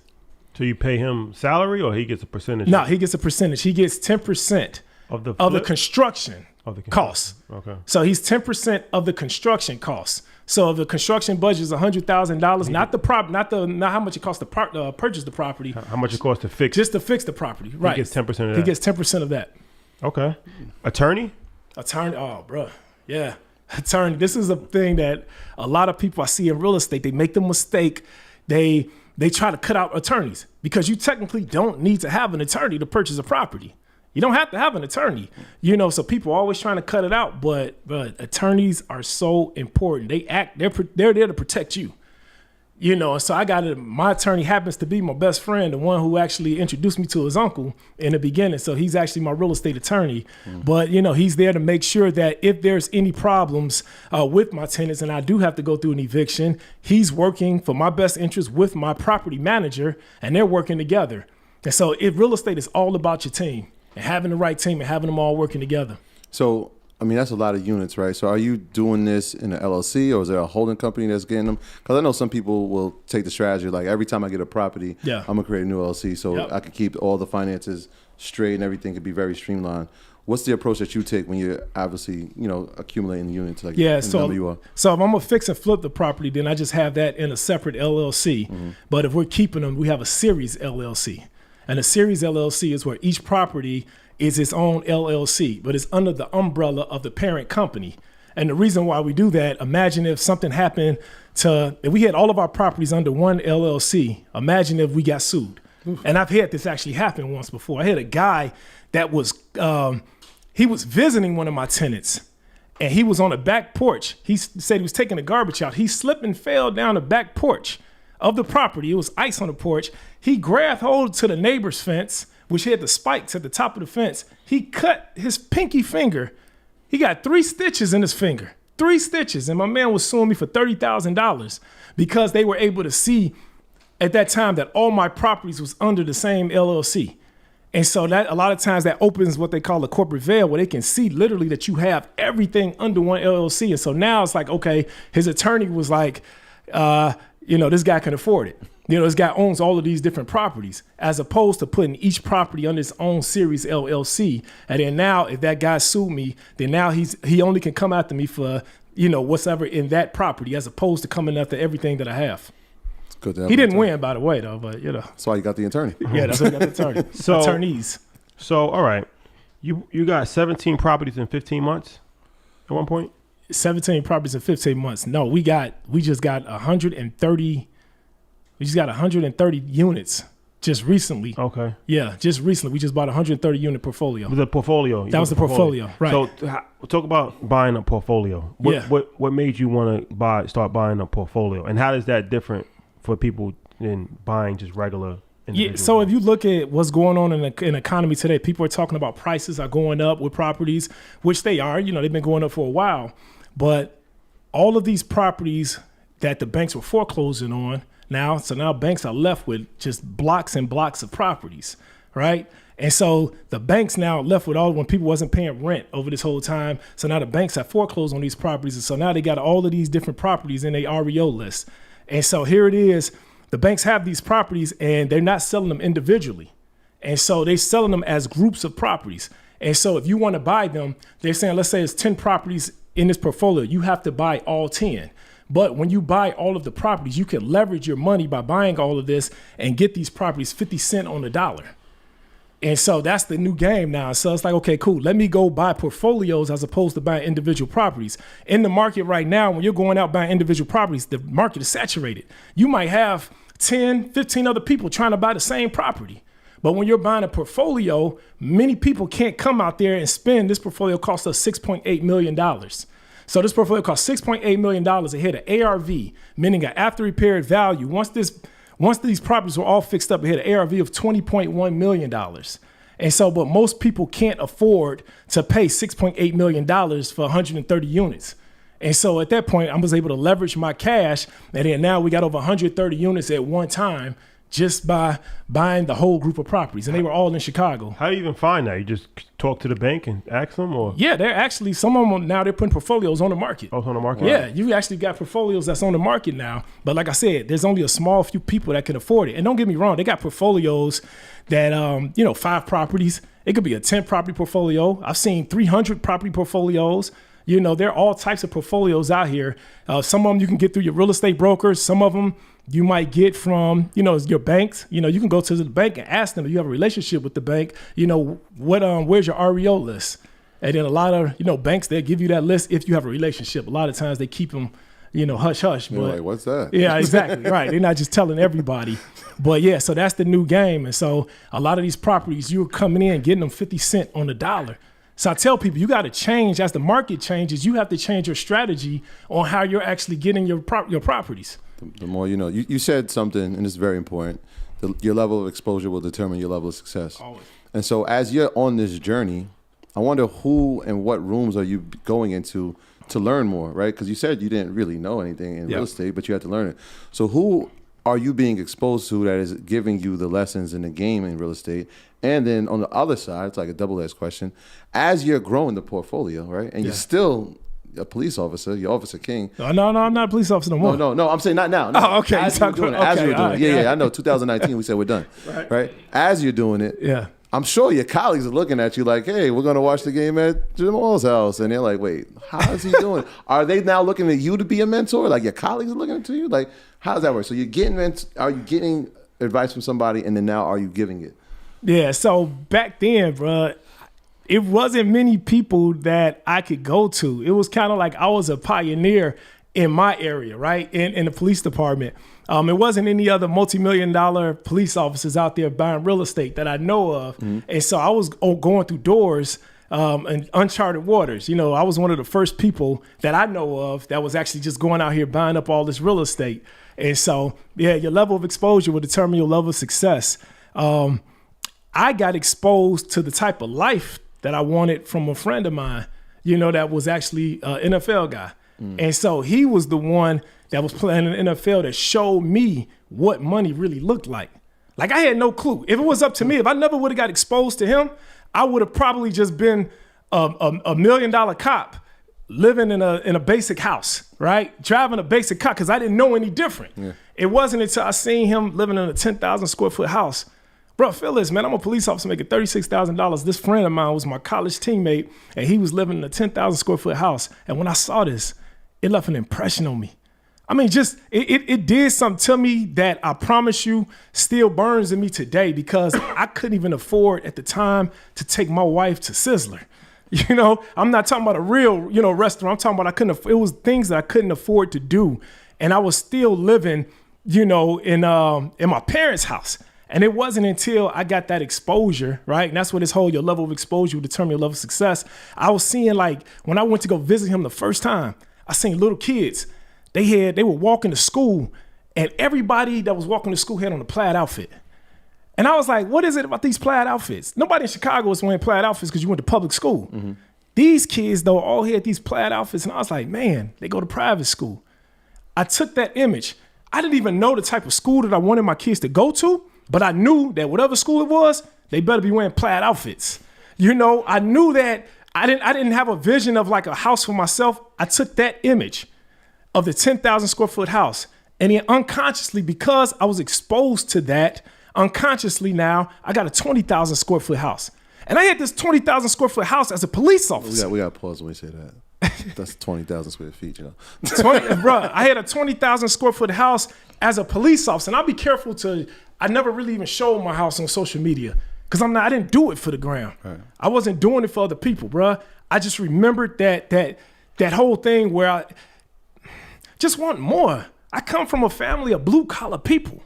Speaker 3: So you pay him salary, or he gets a percentage?
Speaker 1: No, he gets a percentage. He gets 10% of the construction costs.
Speaker 3: Okay.
Speaker 1: So he's 10% of the construction costs. So if the construction budget is $100,000, not how much it costs to purchase the property.
Speaker 3: How much it costs to fix?
Speaker 1: Just to fix the property, right?
Speaker 3: He gets 10% of that.
Speaker 1: He gets 10% of that.
Speaker 3: Okay. Attorney, oh, bro. Yeah. Attorney. This is a thing that a lot of people I see in real estate, they make the mistake. They try to cut out attorneys because you technically don't need to have an attorney to purchase a property.
Speaker 1: You don't have to have an attorney, so people are always trying to cut it out, but attorneys are so important. They're there to protect you. So my attorney happens to be my best friend, the one who actually introduced me to his uncle in the beginning. So he's actually my real estate attorney. But, he's there to make sure that if there's any problems with my tenants and I do have to go through an eviction, he's working for my best interest with my property manager, and they're working together. And so real estate is all about your team and having the right team and having them all working together.
Speaker 4: So, that's a lot of units, right? So are you doing this in an LLC, or is there a holding company that's getting them? Because I know some people will take the strategy, like every time I get a property, I'm going to create a new LLC so I can keep all the finances straight and everything can be very streamlined. What's the approach that you take when you're obviously, accumulating units like the number you are?
Speaker 1: So if I'm going to fix and flip the property, then I just have that in a separate LLC. But if we're keeping them, we have a series LLC. And a series LLC is where each property is its own LLC, but it's under the umbrella of the parent company. And the reason why we do that, imagine if something happened if we had all of our properties under one LLC, imagine if we got sued. And I've had this actually happen once before. I had a guy that was, he was visiting one of my tenants, and he was on the back porch. He said he was taking the garbage out. He slipped and fell down the back porch of the property. It was ice on the porch. He grabbed hold to the neighbor's fence, which had the spikes at the top of the fence. He cut his pinky finger. He got 3 stitches in his finger, 3 stitches. And my man was suing me for $30,000 because they were able to see at that time that all my properties was under the same LLC. And so that a lot of times that opens what they call a corporate veil, where they can see literally that you have everything under one LLC. And so now it's like, okay, his attorney was like, this guy can afford it. This guy owns all of these different properties, as opposed to putting each property under his own series LLC. And then now, if that guy sued me, then now he only can come after me for, whatever in that property, as opposed to coming after everything that I have.
Speaker 4: It's good to have
Speaker 1: he didn't win, by the way, though, but
Speaker 4: That's why you got the attorney.
Speaker 1: Yeah, that's why you got the attorney. Attorneys.
Speaker 3: So, all right. You got 17 properties in 15 months at one point?
Speaker 1: 17 properties in 15 months. No, we just got 130. We just got 130 units just recently.
Speaker 3: Okay.
Speaker 1: Yeah, just recently. We just bought a 130 unit portfolio.
Speaker 3: The portfolio.
Speaker 1: That was the portfolio, right.
Speaker 3: So talk about buying a portfolio. What made you want to start buying a portfolio? And how is that different for people than buying just regular individual? Yeah,
Speaker 1: so if you look at what's going on in the economy today, people are talking about prices are going up with properties, which they are. They've been going up for a while. But all of these properties that the banks were foreclosing on, now banks are left with just blocks and blocks of properties, right? And so the banks now left with when people wasn't paying rent over this whole time. So now the banks have foreclosed on these properties. And so now they got all of these different properties in their REO list. And so here it is, the banks have these properties and they're not selling them individually. And so they're selling them as groups of properties. And so if you want to buy them, they're saying, let's say it's 10 properties in this portfolio, you have to buy all 10. But when you buy all of the properties, you can leverage your money by buying all of this and get these properties 50 cents on the dollar. And so that's the new game now. So it's like, okay, cool. Let me go buy portfolios as opposed to buying individual properties. In the market right now, when you're going out buying individual properties, the market is saturated. You might have 10, 15 other people trying to buy the same property. But when you're buying a portfolio, many people can't come out there and spend. This portfolio cost us $6.8 million. So this portfolio cost $6.8 million. It hit an ARV, meaning an after repaired value. Once these properties were all fixed up, it hit an ARV of $20.1 million. And so, but most people can't afford to pay $6.8 million for 130 units. And so at that point, I was able to leverage my cash. And then now we got over 130 units at one time just by buying the whole group of properties. And they were all in Chicago.
Speaker 3: How do you even find that? You just talk to the bank and ask them? Or
Speaker 1: yeah, they're actually, some of them now they're putting portfolios on the market.
Speaker 3: Oh, it's on the market?
Speaker 1: Yeah, you actually got portfolios that's on the market now. But like I said, there's only a small few people that can afford it. And don't get me wrong, they got portfolios that, 5 properties. It could be a 10 property portfolio. I've seen 300 property portfolios. There are all types of portfolios out here. Some of them you can get through your real estate brokers. Some of them you might get from, your banks. You can go to the bank and ask them if you have a relationship with the bank, where's your REO list? And then a lot of, banks, they'll give you that list if you have a relationship. A lot of times they keep them, hush hush.
Speaker 4: You're
Speaker 1: But
Speaker 4: like, what's that?
Speaker 1: yeah, exactly. Right. They're not just telling everybody. But yeah, so that's the new game. And so a lot of these properties, you're coming in getting them 50 cents on the dollar. So I tell people, you got to change as the market changes. You have to change your strategy on how you're actually getting your properties.
Speaker 4: The more you know. You said something, and it's very important. Your level of exposure will determine your level of success.
Speaker 1: Always.
Speaker 4: And so as you're on this journey, I wonder who and what rooms are you going into to learn more, right? Because you said you didn't really know anything in real estate, but you had to learn it. So who are you being exposed to that is giving you the lessons in the game in real estate? And then on the other side, it's like a double-edged question. As you're growing the portfolio, right, and you're still a police officer, you're Officer King.
Speaker 1: No, I'm not a police officer no more.
Speaker 4: No, I'm saying not now. No.
Speaker 1: Oh, okay.
Speaker 4: As you were doing it. As you were doing it. Yeah, I know. 2019, we said we're done. Right? As you're doing it, I'm sure your colleagues are looking at you like, hey, we're going to watch the game at Jamal's house. And they're like, wait, how is he doing? Are they now looking at you to be a mentor? Like your colleagues are looking at you? Like, how does that work? So are you getting advice from somebody and then now are you giving it? Yeah,
Speaker 1: so back then, bro, it wasn't many people that I could go to. It was kind of like I was a pioneer in my area, right? In the police department. It wasn't any other multi-million-dollar police officers out there buying real estate that I know of. Mm-hmm. And so I was going through doors in uncharted waters. I was one of the first people that I know of that was actually just going out here buying up all this real estate. And so, yeah, your level of exposure will determine your level of success. I got exposed to the type of life that I wanted from a friend of mine, that was actually an NFL guy. And so he was the one that was playing in the NFL that showed me what money really looked like. Like I had no clue. If it was up to me, if I never would have got exposed to him, I would have probably just been a $1 million cop living in a basic house, right? Driving a basic car because I didn't know any different. Yeah. It wasn't until I seen him living in a 10,000 square foot house. Bro, feel this, man. I'm a police officer making $36,000. This friend of mine was my college teammate, and he was living in a 10,000 square foot house. And when I saw this, it left an impression on me. I mean, just it did something to me that I promise you still burns in me today because I couldn't even afford at the time to take my wife to Sizzler. I'm not talking about a real, restaurant. I'm talking about it was things that I couldn't afford to do. And I was still living, in my parents' house. And it wasn't until I got that exposure, right? And that's what your level of exposure will determine your level of success. I was seeing when I went to go visit him the first time, I seen little kids. They were walking to school and everybody that was walking to school had on a plaid outfit. And I was like, what is it about these plaid outfits? Nobody in Chicago was wearing plaid outfits because you went to public school. Mm-hmm. These kids, though, all had these plaid outfits. And I was like, man, they go to private school. I took that image. I didn't even know the type of school that I wanted my kids to go to, but I knew that whatever school it was, they better be wearing plaid outfits. I knew that I didn't have a vision of like a house for myself. I took that image of the 10,000 square foot house. And then unconsciously, because I was exposed to that, unconsciously now, I got a 20,000 square foot house. And I had this 20,000 square foot house as a police officer.
Speaker 4: We got to pause when we say that. That's 20,000 square feet,
Speaker 1: 20, bro, I had a 20,000 square foot house as a police officer. And I'll be careful I never really even showed my house on social media because I didn't do it for the gram. Right. I wasn't doing it for other people, bro. I just remembered that whole thing where I just want more. I come from a family of blue collar people.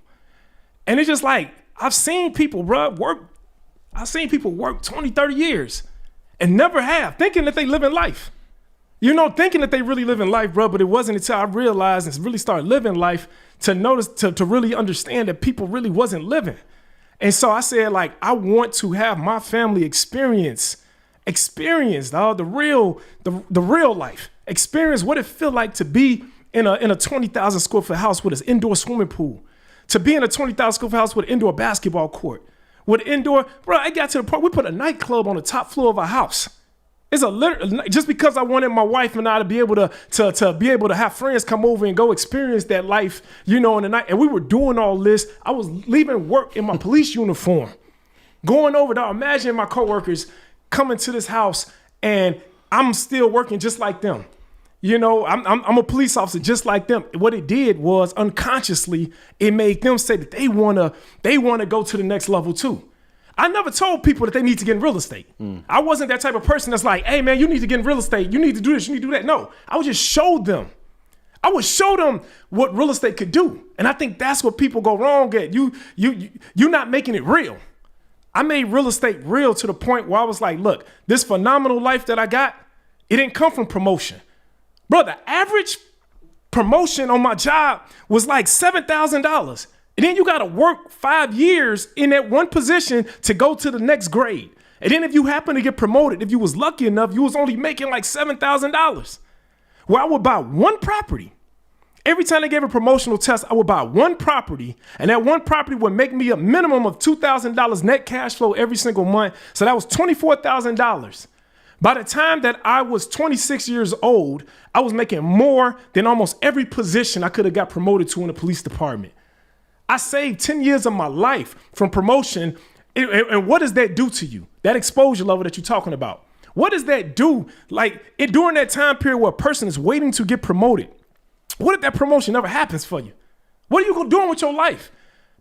Speaker 1: And it's just like, I've seen people, bro, work 20, 30 years and never have, thinking that they live in life. Thinking that they really live in life, bro, but it wasn't until I realized and really started living life to notice, to really understand that people really wasn't living. And so I said, I want to have my family experience, dog, the real life, experience what it feel like to be in a 20,000 square foot house with an indoor swimming pool, to be in a 20,000 square foot house with an indoor basketball court, with indoor, bro, I got to the point, we put a nightclub on the top floor of our house. It's just because I wanted my wife and I to be able to be able to have friends come over and go experience that life, in the night. And we were doing all this. I was leaving work in my police uniform, going over there. Imagine my coworkers coming to this house and I'm still working just like them. I'm a police officer just like them. What it did was unconsciously, it made them say that they wanna go to the next level too. I never told people that they need to get in real estate. I wasn't that type of person that's like, hey man, you need to get in real estate. You need to do this, you need to do that. No, I would just show them. I would show them what real estate could do. And I think that's what people go wrong at. You're not making it real. I made real estate real to the point where I was like, look, this phenomenal life that I got, it didn't come from promotion. Bro, the average promotion on my job was like $7,000. And then you got to work 5 years in that one position to go to the next grade. And then if you happen to get promoted, if you was lucky enough, you was only making like $7,000. Well, I would buy one property. Every time they gave a promotional test, I would buy one property, and that one property would make me a minimum of $2,000 net cash flow every single month. So that was $24,000. By the time that I was 26 years old, I was making more than almost every position I could have got promoted to in the police department. I saved 10 years of my life from promotion. And what does that do to you? That exposure level that you're talking about. What does that do? Like during that time period where a person is waiting to get promoted, what if that promotion never happens for you? What are you doing with your life?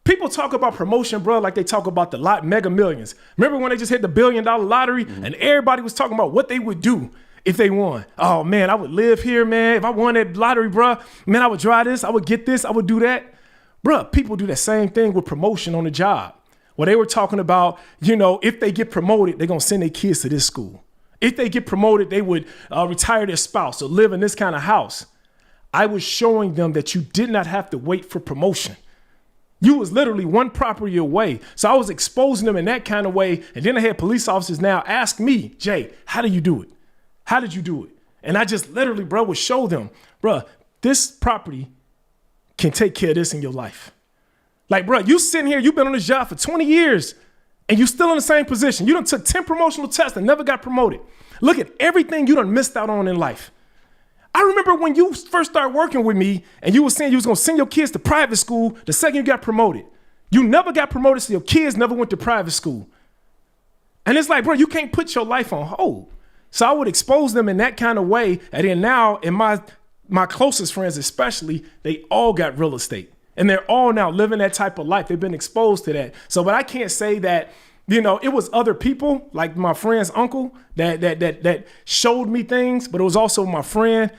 Speaker 1: People talk about promotion, bro, like they talk about the Mega Millions. Remember when they just hit the $1 billion lottery and everybody was talking about what they would do if they won? Oh, man, I would live here, man. If I won that lottery, bro, man, I would drive this. I would get this. I would do that. Bro, people do that same thing with promotion on the job. Where they were talking about, if they get promoted, they're going to send their kids to this school. If they get promoted, they would retire their spouse or live in this kind of house. I was showing them that you did not have to wait for promotion. You was literally one property away. So I was exposing them in that kind of way. And then I had police officers now ask me, Jay, how do you do it? How did you do it? And I just literally, bro, would show them, bro, this property can take care of this in your life. Like, bro, you sitting here, you've been on this job for 20 years and you still in the same position. You done took 10 promotional tests and never got promoted. Look at everything you done missed out on in life. I remember when you first started working with me and you were saying you was going to send your kids to private school the second you got promoted. You never got promoted, so your kids never went to private school. And it's like, bro, you can't put your life on hold. So I would expose them in that kind of way. And then now in my closest friends especially, they all got real estate. And they're all now living that type of life. They've been exposed to that. So, but I can't say that, it was other people, like my friend's uncle, that showed me things, but it was also my friend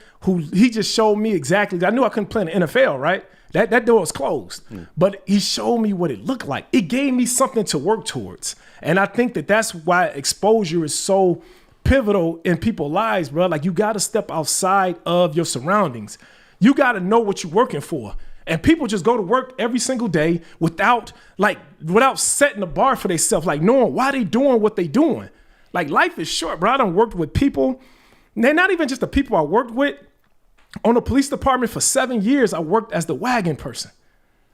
Speaker 1: he just showed me exactly. I knew I couldn't play in the NFL, right? That door was closed, but he showed me what it looked like. It gave me something to work towards. And I think that's why exposure is so pivotal in people's lives, bro. Like you got to step outside of your surroundings. You got to know what you're working for. And people just go to work every single day without setting a bar for themselves, like knowing why they doing what they doing. Like life is short, bro. I done worked with people. They're not even just the people I worked with. On the police department for 7 years, I worked as the wagon person.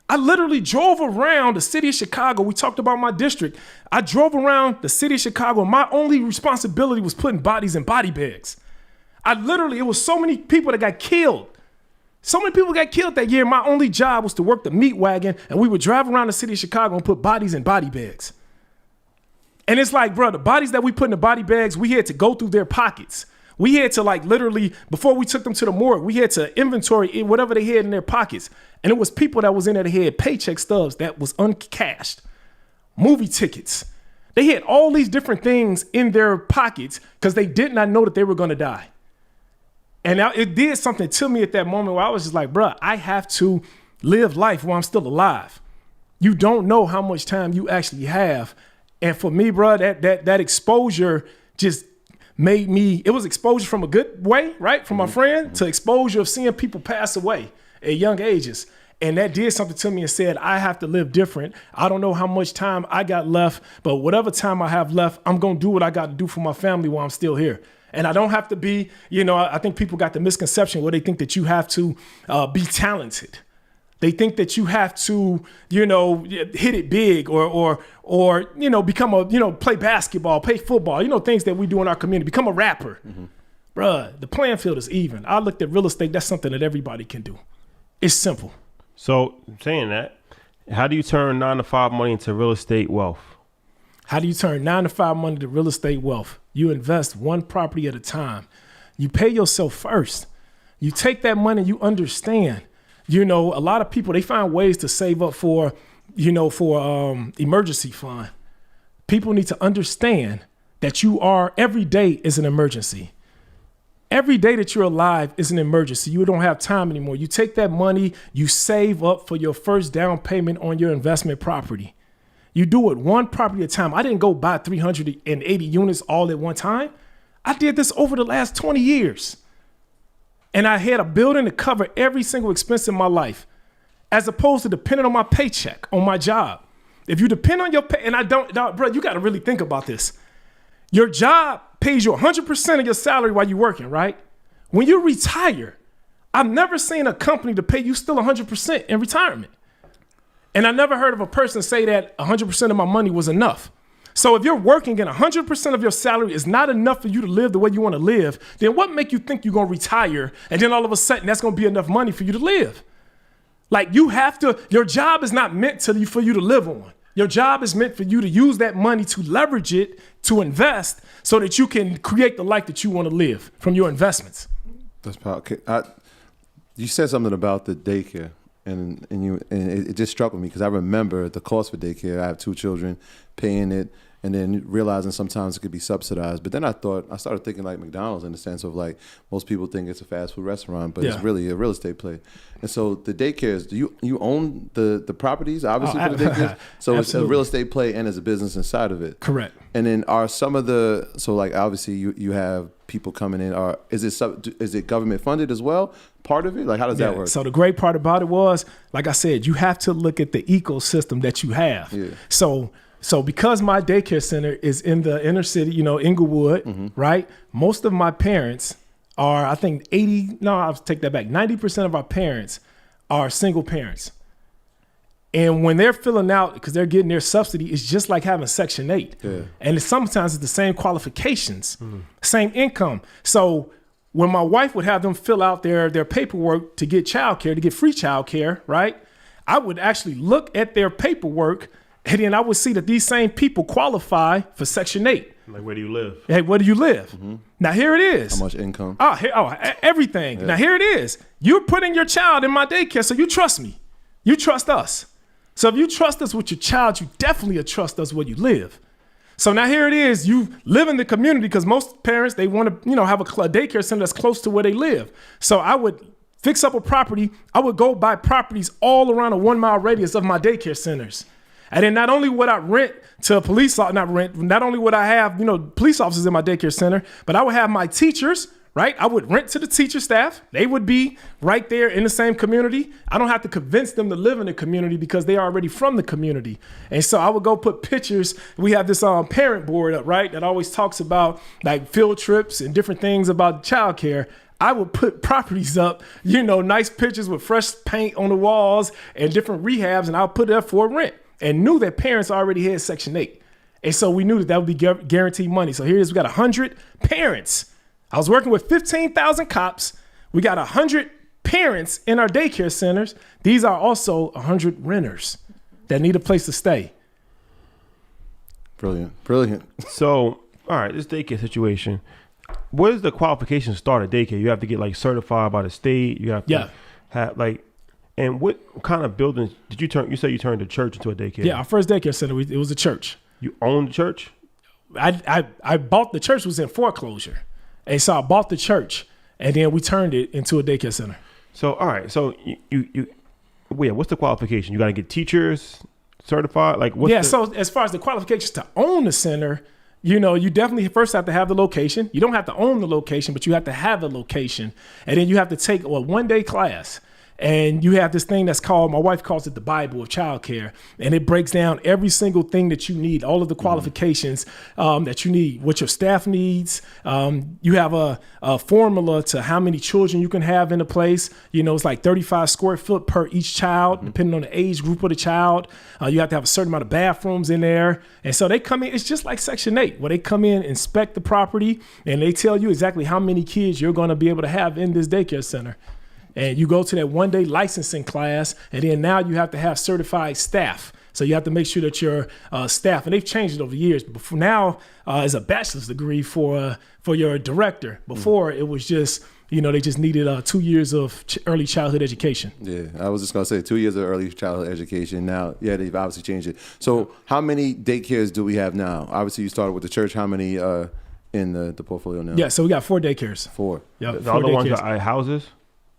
Speaker 1: I literally drove around the city of Chicago. We talked about my district. I drove around the city of Chicago. My only responsibility was putting bodies in body bags. It was so many people that got killed. So many people got killed that year. My only job was to work the meat wagon, and we would drive around the city of Chicago and put bodies in body bags. And it's like, bro, the bodies that we put in the body bags, we had to go through their pockets. We had to literally, before we took them to the morgue, we had to inventory whatever they had in their pockets. And it was people that was in there that had paycheck stubs that was uncashed, movie tickets. They had all these different things in their pockets because they did not know that they were going to die. And it did something to me at that moment where I was just like, bro, I have to live life while I'm still alive. You don't know how much time you actually have. And for me, bro, that exposure just made me, it was exposure from a good way, right? From my friend to exposure of seeing people pass away at young ages. And that did something to me and said, I have to live different. I don't know how much time I got left, but whatever time I have left, I'm going to do what I got to do for my family while I'm still here. And I don't have to be, I think people got the misconception where they think that you have to be talented. They think that you have to, hit it big or become play basketball, play football, things that we do in our community, become a rapper. Mm-hmm. Bruh, the playing field is even. I looked at real estate. That's something that everybody can do. It's simple.
Speaker 3: So saying that, how do you turn 9-to-5 money into real estate wealth?
Speaker 1: How do you turn 9-to-5 money to real estate wealth? You invest one property at a time. You pay yourself first. You take that money, you understand. A lot of people, they find ways to save up for emergency fund. People need to understand that every day is an emergency. Every day that you're alive is an emergency. You don't have time anymore. You take that money, you save up for your first down payment on your investment property. You do it one property at a time. I didn't go buy 380 units all at one time. I did this over the last 20 years. And I had a building to cover every single expense in my life, as opposed to depending on my paycheck, on my job. If you depend on your pay, and I don't, bro, you got to really think about this. Your job pays you 100% of your salary while you're working, right? When you retire, I've never seen a company to pay you still 100% in retirement. And I never heard of a person say that 100% of my money was enough. So if you're working and 100% of your salary is not enough for you to live the way you want to live, then what make you think you're going to retire and then all of a sudden that's going to be enough money for you to live? Like you have to, your job is not meant for you to live on. Your job is meant for you to use that money to leverage it, to invest so that you can create the life that you want to live from your investments.
Speaker 4: That's powerful. You said something about the daycare. And it just struck with me because I remember the cost for daycare. I have 2 children, paying it, and then realizing sometimes it could be subsidized. But then I started thinking like McDonald's in the sense of like most people think it's a fast food restaurant, but it's really a real estate play. And so the daycares, do you own the properties obviously for the daycares? So it's a real estate play and there's a business inside of it.
Speaker 1: Correct.
Speaker 4: And then are some of so like obviously you have people coming in. Is it government funded as well? Part of it? Like how does that work?
Speaker 1: So the great part about it was, like I said, you have to look at the ecosystem that you have. Yeah. So because my daycare center is in the inner city, Inglewood, right? Most of my parents are, I think 90% of our parents are single parents. And when they're filling out, because they're getting their subsidy, it's just like having Section 8. Yeah. And sometimes it's the same qualifications, same income. So when my wife would have them fill out their paperwork to get childcare, to get free childcare, right? I would actually look at their paperwork and then I would see that these same people qualify for Section 8.
Speaker 3: Like, where do you live?
Speaker 1: Hey, where do you live? Now, here it is.
Speaker 4: How much income?
Speaker 1: Everything. Yeah. Now, here it is. You're putting your child in my daycare, so you trust me. You trust us. So if you trust us with your child, you definitely trust us where you live. So now here it is. You live in the community because most parents, they want to, have a daycare center that's close to where they live. So I would fix up a property. I would go buy properties all around a 1 mile radius of my daycare centers. And then not only would I rent to not only would I have, police officers in my daycare center, but I would have my teachers, right? I would rent to the teacher staff. They would be right there in the same community. I don't have to convince them to live in the community because they are already from the community. And so I would go put pictures. We have this parent board up, right? That always talks about like field trips and different things about childcare. I would put properties up, nice pictures with fresh paint on the walls and different rehabs, and I'll put it up for rent. And knew that parents already had Section 8. And so we knew that would be guaranteed money. So here it is, we got 100 parents. I was working with 15,000 cops. We got 100 parents in our daycare centers. These are also 100 renters that need a place to stay.
Speaker 4: Brilliant.
Speaker 3: So, all right, this daycare situation. What is the qualifications start at daycare? You have to get like certified by the state. You have to have like. And what kind of buildings did you turn? You said you turned the church into a daycare.
Speaker 1: Yeah, our first daycare center, it was a church.
Speaker 3: You owned the church?
Speaker 1: I bought the church, was in foreclosure. And so I bought the church and then we turned it into a daycare center.
Speaker 3: So, all right. So what's the qualification? You got to get teachers certified?
Speaker 1: So as far as the qualifications to own the center, you definitely first have to have the location. You don't have to own the location, but you have to have the location. And then you have to take a 1-day class. And you have this thing that's called, my wife calls it the Bible of childcare. And it breaks down every single thing that you need, all of the qualifications that you need, what your staff needs. You have a formula to how many children you can have in a place. It's like 35 square foot per each child, depending on the age group of the child. You have to have a certain amount of bathrooms in there. And so they come in, it's just like Section 8, where they come in, inspect the property, and they tell you exactly how many kids you're going to be able to have in this daycare center. And you go to that 1-day licensing class, and then now you have to have certified staff. So you have to make sure that your staff, and they've changed it over the years. But now is a bachelor's degree for your director. Before it was just, they just needed 2 years of early childhood education.
Speaker 4: Yeah, I was just gonna say 2 years of early childhood education. Now, they've obviously changed it. So how many daycares do we have now? Obviously, you started with the church. How many in the portfolio now?
Speaker 1: Yeah, so we got 4 daycares.
Speaker 4: 4.
Speaker 1: Yeah,
Speaker 3: The
Speaker 1: 4
Speaker 3: other ones
Speaker 1: daycares.
Speaker 3: are houses,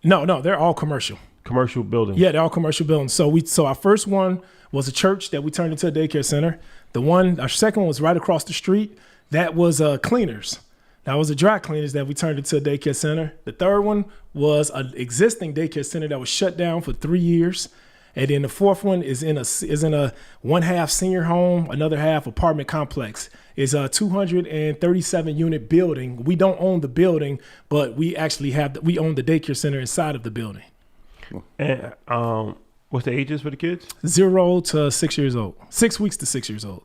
Speaker 1: No, they're all commercial.
Speaker 3: commercial buildings.
Speaker 1: Yeah, they're all commercial buildings. So our first one was a church that we turned into a daycare center. Our second one was right across the street. That was cleaners. That was a dry cleaners that we turned into a daycare center. The third one was an existing daycare center that was shut down for 3 years. And then the fourth one is in a one half senior home, another half apartment complex. It's a 237 unit building. We don't own the building, but we actually we own the daycare center inside of the building.
Speaker 3: And what's the ages for the kids?
Speaker 1: 0 to 6 years old. 6 weeks to 6 years old.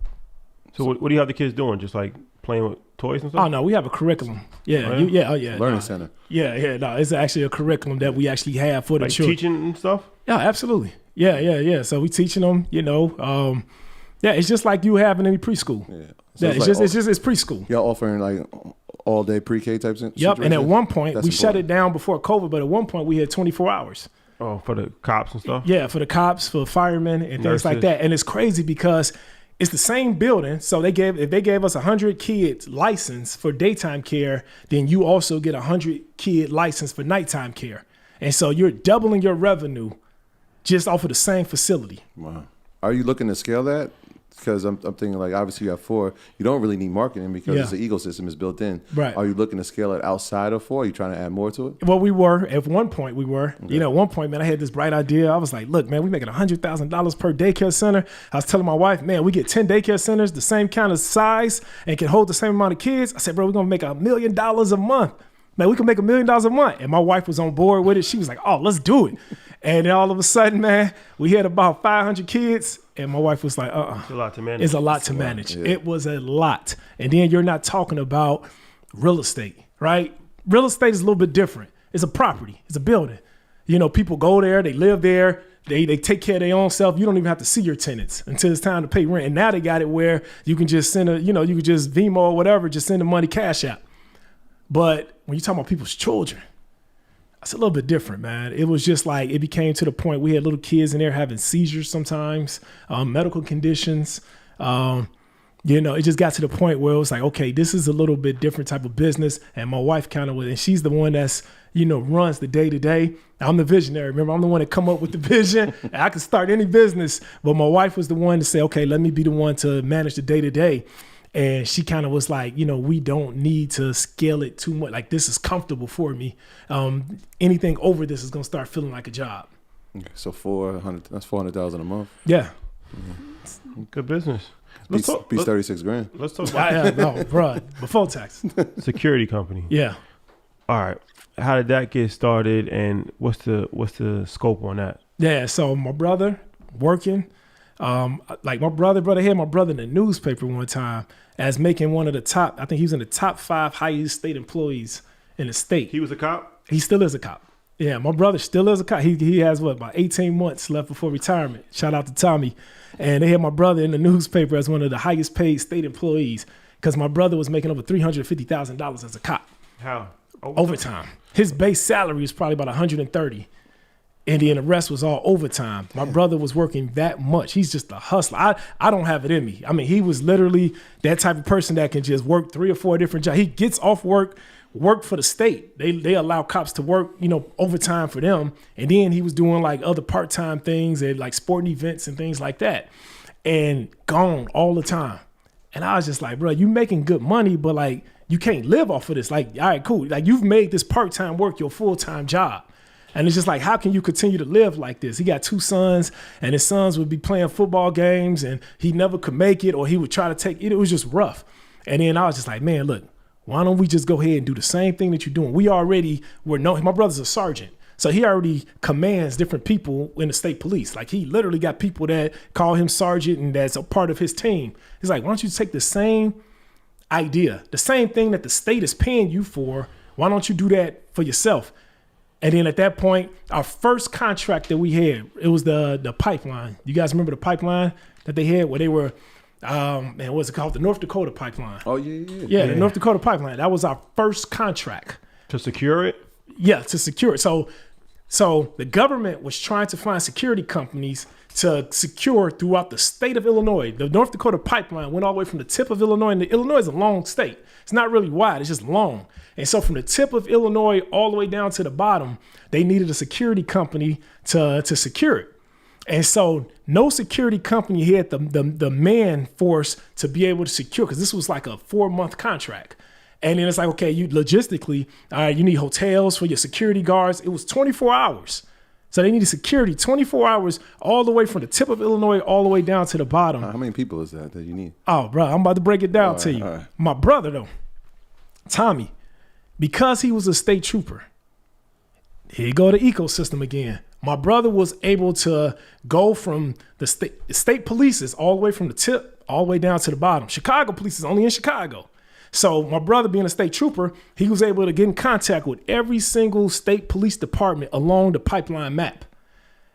Speaker 3: So what do you have the kids doing? Just like playing with toys and stuff?
Speaker 1: Oh no, we have a curriculum. Yeah,
Speaker 3: Oh, yeah?
Speaker 4: Learning center.
Speaker 1: Yeah. No, it's actually a curriculum that we actually have for the
Speaker 3: Like
Speaker 1: children.
Speaker 3: teaching and stuff?
Speaker 1: Yeah, absolutely. Yeah. So we teaching them. It's just like you have in any preschool.
Speaker 4: Yeah.
Speaker 1: Yeah,
Speaker 4: So
Speaker 1: it's preschool.
Speaker 4: y'all offering like all day pre-K types.
Speaker 1: Yep. And at one point
Speaker 4: That's
Speaker 1: we shut
Speaker 4: important.
Speaker 1: it down before COVID, but at one point we had 24 hours.
Speaker 3: Oh, for the cops and stuff?
Speaker 1: Yeah, for the cops, for firemen, and things like
Speaker 3: Nurses.
Speaker 1: that. And it's crazy because it's the same building. So if they gave us 100 kids license for daytime care, then you also get 100 kid license for nighttime care. And so you're doubling your revenue just off of the same facility.
Speaker 4: Wow. Are you looking to scale that? Because I'm thinking like obviously you have 4. You don't really need marketing because it's an ecosystem is built in.
Speaker 1: Right.
Speaker 4: Are you looking to scale it outside of 4? Are you trying to add more to it?
Speaker 1: Well, we were at one point. At one point, man, I had this bright idea. I was like, "Look, man, we making $100,000 per daycare center." I was telling my wife, "Man, we get 10 daycare centers, the same kind of size, and can hold the same amount of kids." I said, "Bro, we're gonna make $1 million a month. Man, we can make $1 million a month." And my wife was on board with it. She was like, "Oh, let's do it." And then all of a sudden, man, we had about 500 kids, and my wife was like,
Speaker 3: It's a lot to manage.
Speaker 1: It's a lot to manage.
Speaker 4: Yeah.
Speaker 1: It was a lot. And then you're not talking about real estate, right? Real estate is a little bit different. It's a property. It's a building. People go there. They live there. They take care of their own self. You don't even have to see your tenants until it's time to pay rent. And now they got it where you can just send you can just Venmo or whatever, just send the money cash out. But when you talk about people's children, it's a little bit different, man. It was just like it became to the point we had little kids in there having seizures sometimes, medical conditions. It just got to the point where it was like, okay, this is a little bit different type of business. And my wife kind of was, and she's the one that's, runs the day to day. I'm the visionary. Remember, I'm the one that come up with the vision. I can start any business, but my wife was the one to say, okay, let me be the one to manage the day to day. And she kind of was like, we don't need to scale it too much. Like, this is comfortable for me. Anything over this is going to start feeling like a job.
Speaker 4: Okay, so 400. That's 400,000 a month.
Speaker 1: Yeah.
Speaker 3: Good business.
Speaker 4: Beats 36 grand.
Speaker 3: Let's talk about
Speaker 1: No, bro. Before tax.
Speaker 3: security company.
Speaker 1: Yeah.
Speaker 3: All right. How did that get started, and what's the scope on that?
Speaker 1: Yeah. So my brother working, like my brother had my brother in the newspaper one time as making one of the top. I think he was in the top 5 highest state employees in the state.
Speaker 3: He was a cop?
Speaker 1: He still is a cop. Yeah, my brother still is a cop. He has about 18 months left before retirement. Shout out to Tommy. And they had my brother in the newspaper as one of the highest paid state employees because my brother was making over $350,000 as a cop.
Speaker 3: How?
Speaker 1: Overtime. His base salary was probably about 130. And then the rest was all overtime. My brother was working that much. He's just a hustler. I don't have it in me. I mean, he was literally that type of person that can just work 3 or 4 different jobs. He gets off work for the state. They allow cops to work, overtime for them. And then he was doing like other part-time things and like sporting events and things like that. And gone all the time. And I was just like, bro, you making good money, but like you can't live off of this. Like, all right, cool. Like you've made this part-time work your full-time job. And it's just like, how can you continue to live like this? He got 2 sons, and his sons would be playing football games, and he never could make it, or he would try to take it. It was just rough. And then I was just like, man, look, why don't we just go ahead and do the same thing that you're doing? My brother's a sergeant, so he already commands different people in the state police. Like he literally got people that call him sergeant, and that's a part of his team. He's like, why don't you take the same idea, the same thing that the state is paying you for, why don't you do that for yourself? And then at that point, our first contract that we had, it was the pipeline. You guys remember the pipeline that they had where they were, what was it called? The North Dakota pipeline.
Speaker 4: Oh, yeah.
Speaker 1: Yeah, the North Dakota pipeline. That was our first contract.
Speaker 3: To secure it?
Speaker 1: Yeah, to secure it. So So the government was trying to find security companies to secure throughout the state of Illinois. The North Dakota pipeline went all the way from the tip of Illinois, and Illinois is a long state. It's not really wide, it's just long. And so from the tip of Illinois all the way down to the bottom, they needed a security company to secure it. And so no security company had the man force to be able to secure, because this was like a 4-month contract. And then it's like, okay, you logistically, all right, you need hotels for your security guards. It was 24 hours. So they needed security 24 hours all the way from the tip of Illinois all the way down to the bottom.
Speaker 4: How many people is that you need?
Speaker 1: Oh, bro, I'm about to break it down to you.
Speaker 4: Right.
Speaker 1: My brother, though, Tommy, because he was a state trooper, here you go to ecosystem again. My brother was able to go from the state polices all the way from the tip all the way down to the bottom. Chicago police is only in Chicago. So my brother, being a state trooper, he was able to get in contact with every single state police department along the pipeline map.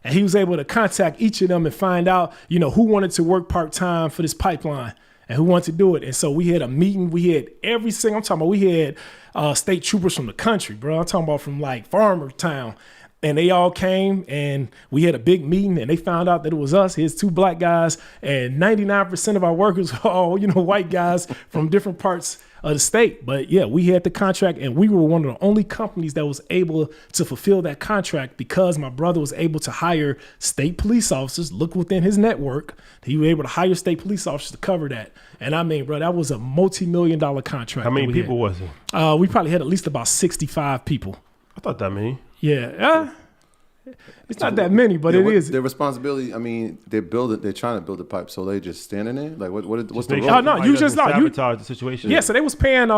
Speaker 1: And he was able to contact each of them and find out, who wanted to work part-time for this pipeline and who wanted to do it. And so we had a meeting. We had we had state troopers from the country, bro. I'm talking about from like Farmer Town. And they all came and we had a big meeting, and they found out that it was us. Here's 2 black guys, and 99% of our workers were all, white guys from different parts of the state. But yeah, we had the contract, and we were one of the only companies that was able to fulfill that contract because my brother was able to hire state police officers, look within his network. He was able to hire state police officers to cover that. And I mean, bro, that was a multi-million-dollar contract.
Speaker 3: How many people was it?
Speaker 1: We probably had at least about 65 people.
Speaker 3: I thought that many.
Speaker 1: Yeah, it's not that many, but it is.
Speaker 4: Their responsibility. I mean, they're trying to build a pipe, so they just standing there. Like, what's the role?
Speaker 1: Oh no, you just
Speaker 3: sabotage the situation.
Speaker 1: Yeah, so they was paying.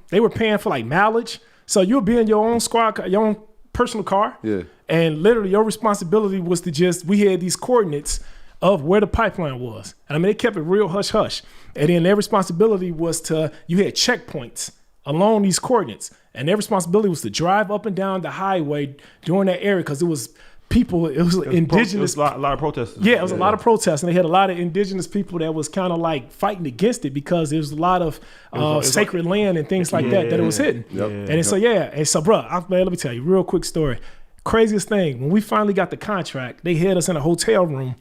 Speaker 1: They were paying for like mileage. So you'll be in your own squad, your own personal car.
Speaker 4: Yeah. And
Speaker 1: literally, your responsibility was to we had these coordinates of where the pipeline was, and I mean, they kept it real hush hush. And then their responsibility was you had checkpoints along these coordinates. And their responsibility was to drive up and down the highway during that area, because it was indigenous.
Speaker 3: It was a lot of protesters.
Speaker 1: Yeah, it was a lot of protests. And they had a lot of indigenous people that was kind of like fighting against it, because there was a lot of sacred land and things like that it was hitting.
Speaker 4: Yep.
Speaker 1: And so, bro, man, let me tell you a real quick story. Craziest thing, when we finally got the contract, they had us in a hotel room.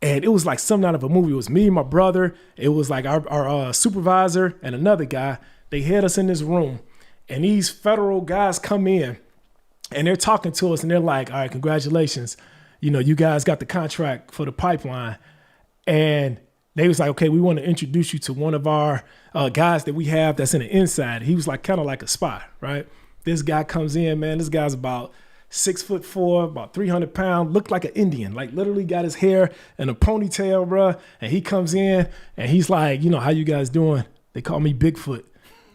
Speaker 1: And it was like something out of a movie. It was me, my brother. It was like our supervisor and another guy. They had us in this room. And these federal guys come in and they're talking to us, and they're like, all right, congratulations. You guys got the contract for the pipeline. And they was like, okay, we want to introduce you to one of our guys that we have that's in the inside. He was like kind of like a spy, right? This guy comes in, man. This guy's about 6'4", about 300 pounds, looked like an Indian, like literally got his hair in a ponytail, bro. And he comes in and he's like, how you guys doing? They call me Bigfoot.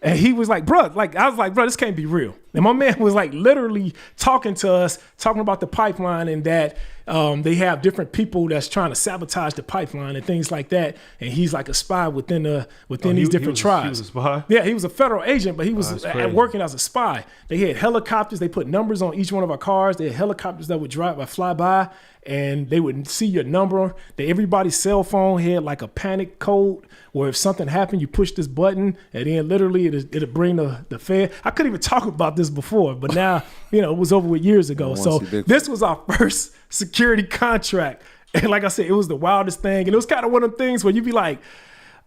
Speaker 1: And he was like, bro, I was like, bro, this can't be real. And my man was like literally talking to us, talking about the pipeline, and that they have different people that's trying to sabotage the pipeline and things like that. And he's like a spy within these different tribes.
Speaker 3: He was a spy?
Speaker 1: Yeah, he was a federal agent, but he was working as a spy. They had helicopters. They put numbers on each one of our cars. They had helicopters that would fly by, and they would see your number. Everybody's cell phone had like a panic code, where if something happened, you push this button, and then literally it'll bring the Fed. I couldn't even talk about this before, but now, it was over with years ago. So this was our first security contract. And like I said, it was the wildest thing. And it was kind of one of them things where you'd be like,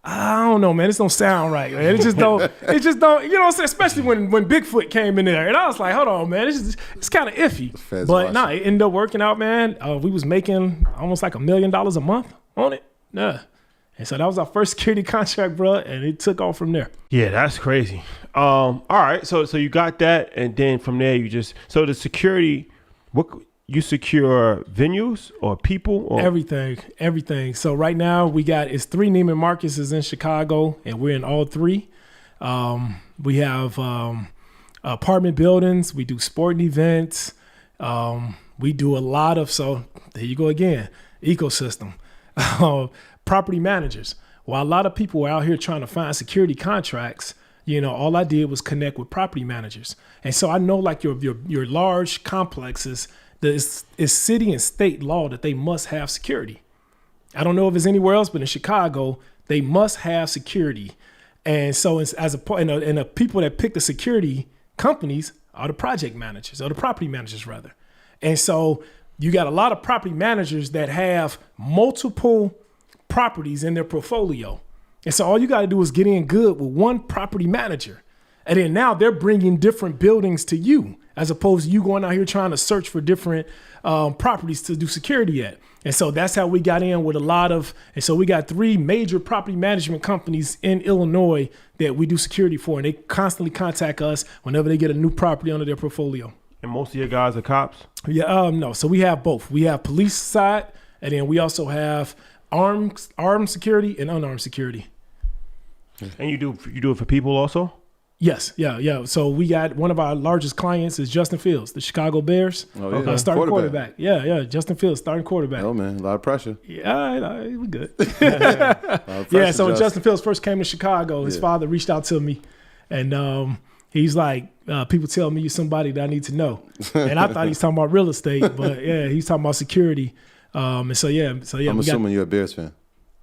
Speaker 1: I don't know, man, this don't sound right, man. It just don't, you know what I'm saying? Especially when Bigfoot came in there. And I was like, hold on, man, it's kind of iffy. But no, it ended up working out, man. We was making almost like $1 million a month on it. Yeah. And so that was our first security contract, bro, and it took off from there.
Speaker 3: Yeah, that's crazy. All right, so you got that, and then from there so the security, you secure venues or people or
Speaker 1: everything. So right now it's 3 Neiman Marcuses in Chicago, and we're in all 3. We have apartment buildings. We do sporting events. We do a lot of, so there you go again, ecosystem. Property managers. While a lot of people were out here trying to find security contracts, all I did was connect with property managers. And so I know like your large complexes, it's city and state law that they must have security. I don't know if it's anywhere else, but in Chicago, they must have security. And so the people that pick the security companies are the project managers, or the property managers rather. And so you got a lot of property managers that have multiple properties in their portfolio. And so all you got to do is get in good with one property manager. And then now they're bringing different buildings to you, as opposed to you going out here trying to search for different properties to do security at. And so that's how we got in with and so we got 3 major property management companies in Illinois that we do security for. And they constantly contact us whenever they get a new property under their portfolio.
Speaker 3: And most of your guys are cops?
Speaker 1: Yeah, no. So we have both. We have police side, and then we also have armed security and unarmed security.
Speaker 3: And you do it for people also?
Speaker 1: Yes, yeah. So we got one of our largest clients is Justin Fields, the Chicago Bears.
Speaker 4: Oh, yeah.
Speaker 1: Starting quarterback. Yeah. Justin Fields, starting quarterback.
Speaker 4: Oh, man, a lot of pressure.
Speaker 1: Yeah, we good.
Speaker 4: Pressure,
Speaker 1: so when Justin Fields first came to Chicago, his father reached out to me, and he's like, people tell me you're somebody that I need to know. And I thought he was talking about real estate, but yeah, he's talking about security. I'm
Speaker 4: assuming you're a Bears fan.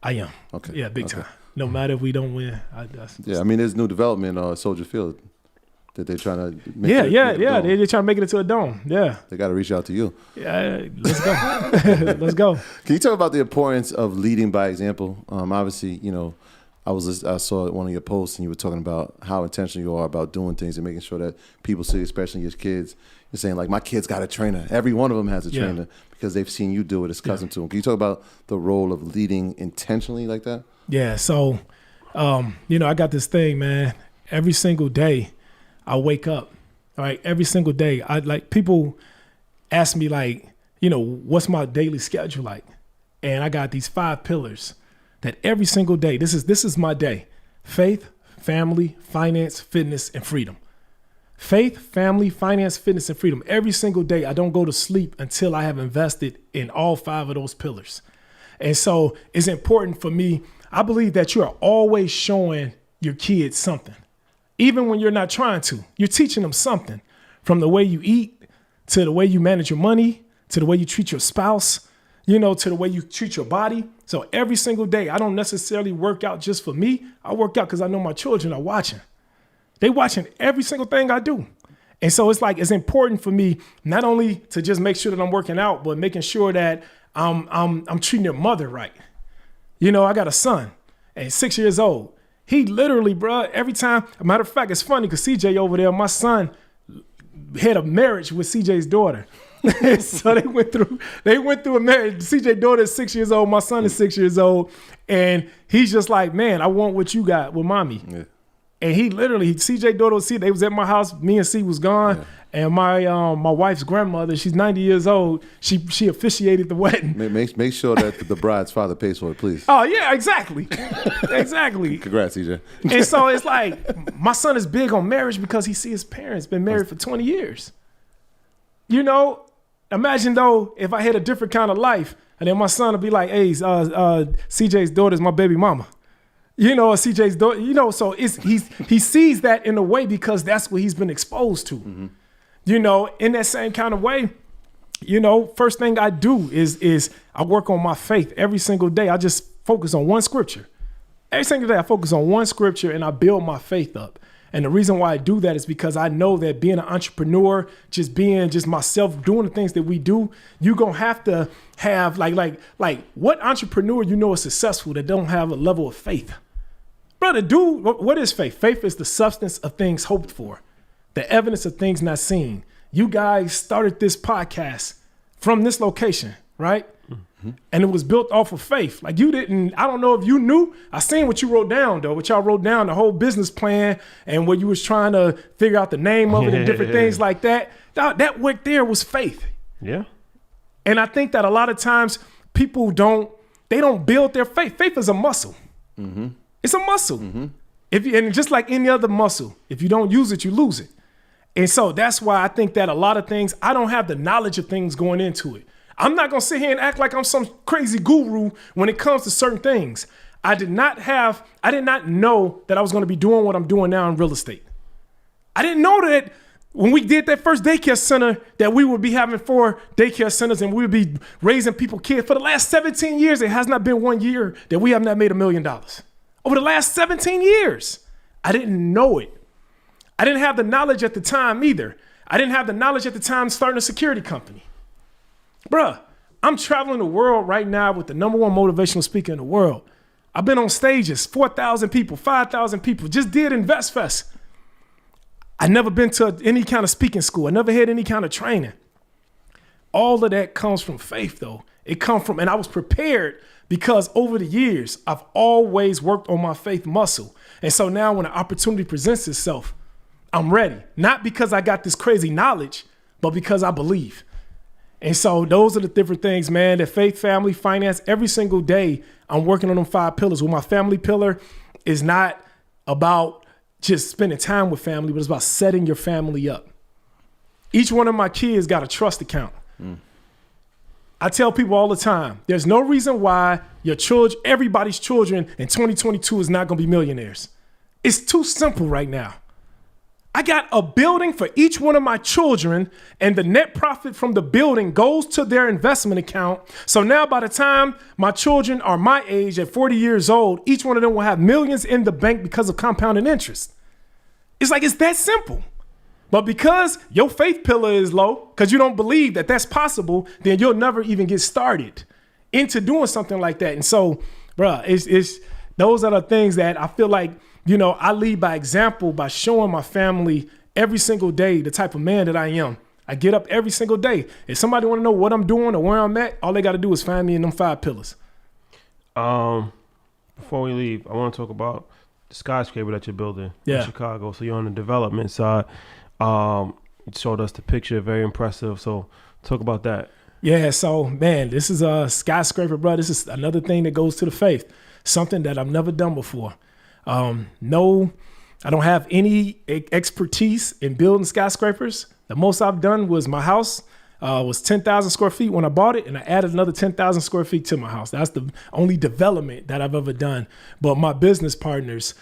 Speaker 1: I am.
Speaker 4: Okay.
Speaker 1: Yeah, big time. No matter if we don't win.
Speaker 4: I mean, there's new development on Soldier Field that they're trying to make
Speaker 1: They're trying to make it into a dome. Yeah.
Speaker 4: They got to reach out to you.
Speaker 1: Yeah, let's go. Let's go.
Speaker 4: Can you talk about the importance of leading by example? Obviously, I saw one of your posts and you were talking about how intentional you are about doing things and making sure that people see, especially your kids. You're saying, like, my kid's got a trainer. Every one of them has a trainer because they've seen you do it. It's cousin to them. Can you talk about the role of leading intentionally like that?
Speaker 1: Yeah. So, I got this thing, man. Every single day I wake up, all right? Every single day. People ask me, like, what's my daily schedule like? And I got these 5 pillars that every single day, this is my day: faith, family, finance, fitness, and freedom. Faith, family, finance, fitness, and freedom. Every single day, I don't go to sleep until I have invested in all 5 of those pillars. And so it's important for me. I believe that you are always showing your kids something. Even when you're not trying to, you're teaching them something, from the way you eat to the way you manage your money, to the way you treat your spouse, to the way you treat your body. So every single day, I don't necessarily work out just for me. I work out because I know my children are watching. They watching every single thing I do. And so it's important for me not only to just make sure that I'm working out, but making sure that I'm treating their mother right. I got a son, and 6 years old. He literally, bro, every time. Matter of fact, it's funny because CJ over there, my son had a marriage with CJ's daughter. So they went through a marriage. CJ's daughter is 6 years old. My son is 6 years old. And he's just like, man, I want what you got with mommy. Yeah. And he literally, CJ daughter, they was at my house. Me and C was gone. Yeah. And my wife's grandmother, she's 90 years old. She officiated the wedding.
Speaker 4: Make sure that the bride's father pays for it, please.
Speaker 1: Oh yeah, exactly, exactly.
Speaker 4: Congrats, CJ.
Speaker 1: And so it's like, my son is big on marriage because he sees his parents been married for 20 years. Imagine though if I had a different kind of life, and then my son would be like, "Hey, CJ's daughter's my baby mama." CJ's daughter. So he sees that in a way because that's what he's been exposed to. Mm-hmm. In that same kind of way, first thing I do is I work on my faith every single day. I just focus on one scripture. Every single day I focus on one scripture and I build my faith up. And the reason why I do that is because I know that being an entrepreneur, being myself, doing the things that we do, you're going to have to have like what entrepreneur is successful that don't have a level of faith? Brother, dude, what is faith? Faith is the substance of things hoped for, the evidence of things not seen. You guys started this podcast from this location, right? Mm-hmm. And it was built off of faith. Like you didn't, I don't know if you knew. I seen what you wrote down though, what y'all wrote down, the whole business plan and what you was trying to figure out the name of it and different things like that. That work there was faith.
Speaker 3: Yeah.
Speaker 1: And I think that a lot of times people don't build their faith. Faith is a muscle. Mm-hmm. It's a muscle. Mm-hmm. And just like any other muscle, if you don't use it, you lose it. And so that's why I think that a lot of things, I don't have the knowledge of things going into it. I'm not going to sit here and act like I'm some crazy guru when it comes to certain things. I did not know that I was going to be doing what I'm doing now in real estate. I didn't know that when we did that first daycare center that we would be having 4 daycare centers and we would be raising people kids. For the last 17 years, it has not been 1 year that we have not made $1 million. Over the last 17 years, I didn't know it. I didn't have the knowledge at the time either. I didn't have the knowledge at the time starting a security company. Bruh, I'm traveling the world right now with the #1 motivational speaker in the world. I've been on stages, 4,000 people, 5,000 people, just did InvestFest. I never been to any kind of speaking school. I never had any kind of training. All of that comes from faith though. It comes from, and I was prepared because over the years, I've always worked on my faith muscle. And so now when an opportunity presents itself, I'm ready. Not because I got this crazy knowledge, but because I believe. And so those are the different things, man, that faith, family, finance, every single day, I'm working on them 5 pillars. Well, my family pillar is not about just spending time with family, but it's about setting your family up. Each one of my kids got a trust account. I tell people all the time, there's no reason why your children, everybody's children in 2022 is not going to be millionaires. It's too simple right now. I got a building for each one of my children, and the net profit from the building goes to their investment account. So now by the time my children are my age at 40 years old, each one of them will have millions in the bank because of compounding interest. It's like, it's that simple. But because your faith pillar is low, because you don't believe that that's possible, then you'll never even get started into doing something like that. And so, bruh, it's those are the things that I feel like, you know, I lead by example by showing my family every single day the type of man that I am. I get up every single day. If somebody want to know what I'm doing or where I'm at, all they got to do is find me in them 5 pillars.
Speaker 3: Before we leave, I want to talk about the skyscraper that you're building in Chicago. So you're on the development side. You showed us the picture, very impressive. So talk about that.
Speaker 1: Yeah, so man, this is a skyscraper, bro. This is another thing that goes to the faith, something that I've never done before. No, I don't have any expertise in building skyscrapers. The most I've done was my house was 10,000 square feet when I bought it, and I added another 10,000 square feet to my house. That's the only development that I've ever done. But my business partners,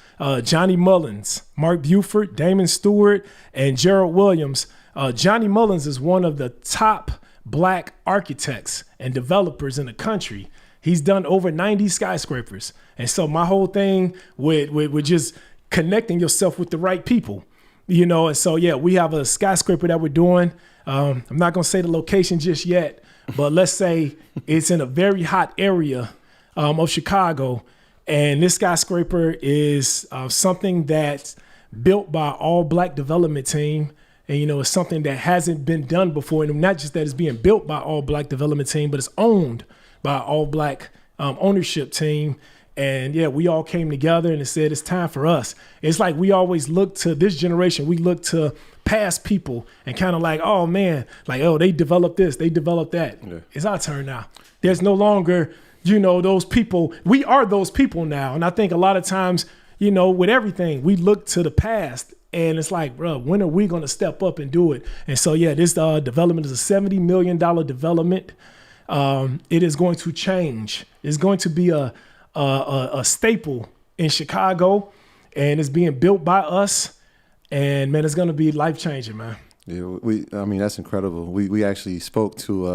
Speaker 1: Johnny Mullins, Mark Buford, Damon Stewart, and Gerald Williams. Johnny Mullins is one of the top Black architects and developers in the country. He's done over 90 skyscrapers. And so my whole thing with just connecting yourself with the right people, you know, and so, yeah, we have a skyscraper that we're doing. I'm not going to say the location just yet, but let's say it's in a very hot area of Chicago. And this skyscraper is something that's built by all Black development team. And, you know, it's something that hasn't been done before. And not just that it's being built by all Black development team, but it's owned by all Black ownership team. And yeah, we all came together and it said, it's time for us. It's like we always look to this generation. We look to past people and kind of like, oh man, like, oh, they developed this, they developed that. Yeah. It's our turn now. There's no longer, you know, those people. We are those people now. And I think a lot of times, you know, with everything, we look to the past. And it's like, bro, when are we going to step up and do it? And so, yeah, this development is a $70 million development. It is going to change. It's going to be a staple in Chicago, and it's being built by us. And man, it's going to be life changing, man.
Speaker 4: Yeah, I mean, that's incredible. We actually spoke to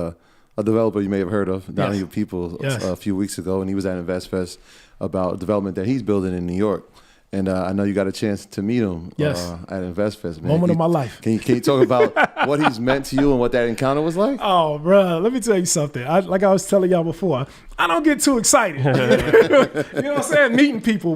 Speaker 4: a developer you may have heard of, Donahue People, a few weeks ago, and he was at InvestFest about development that he's building in New York. And I know you got a chance to meet him at InvestFest, man.
Speaker 1: Moment of my life.
Speaker 4: Can you talk about what he's meant to you and what that encounter was like?
Speaker 1: Oh, bro, let me tell you something. Like I was telling y'all before, I don't get too excited. You know what I'm saying? Meeting people.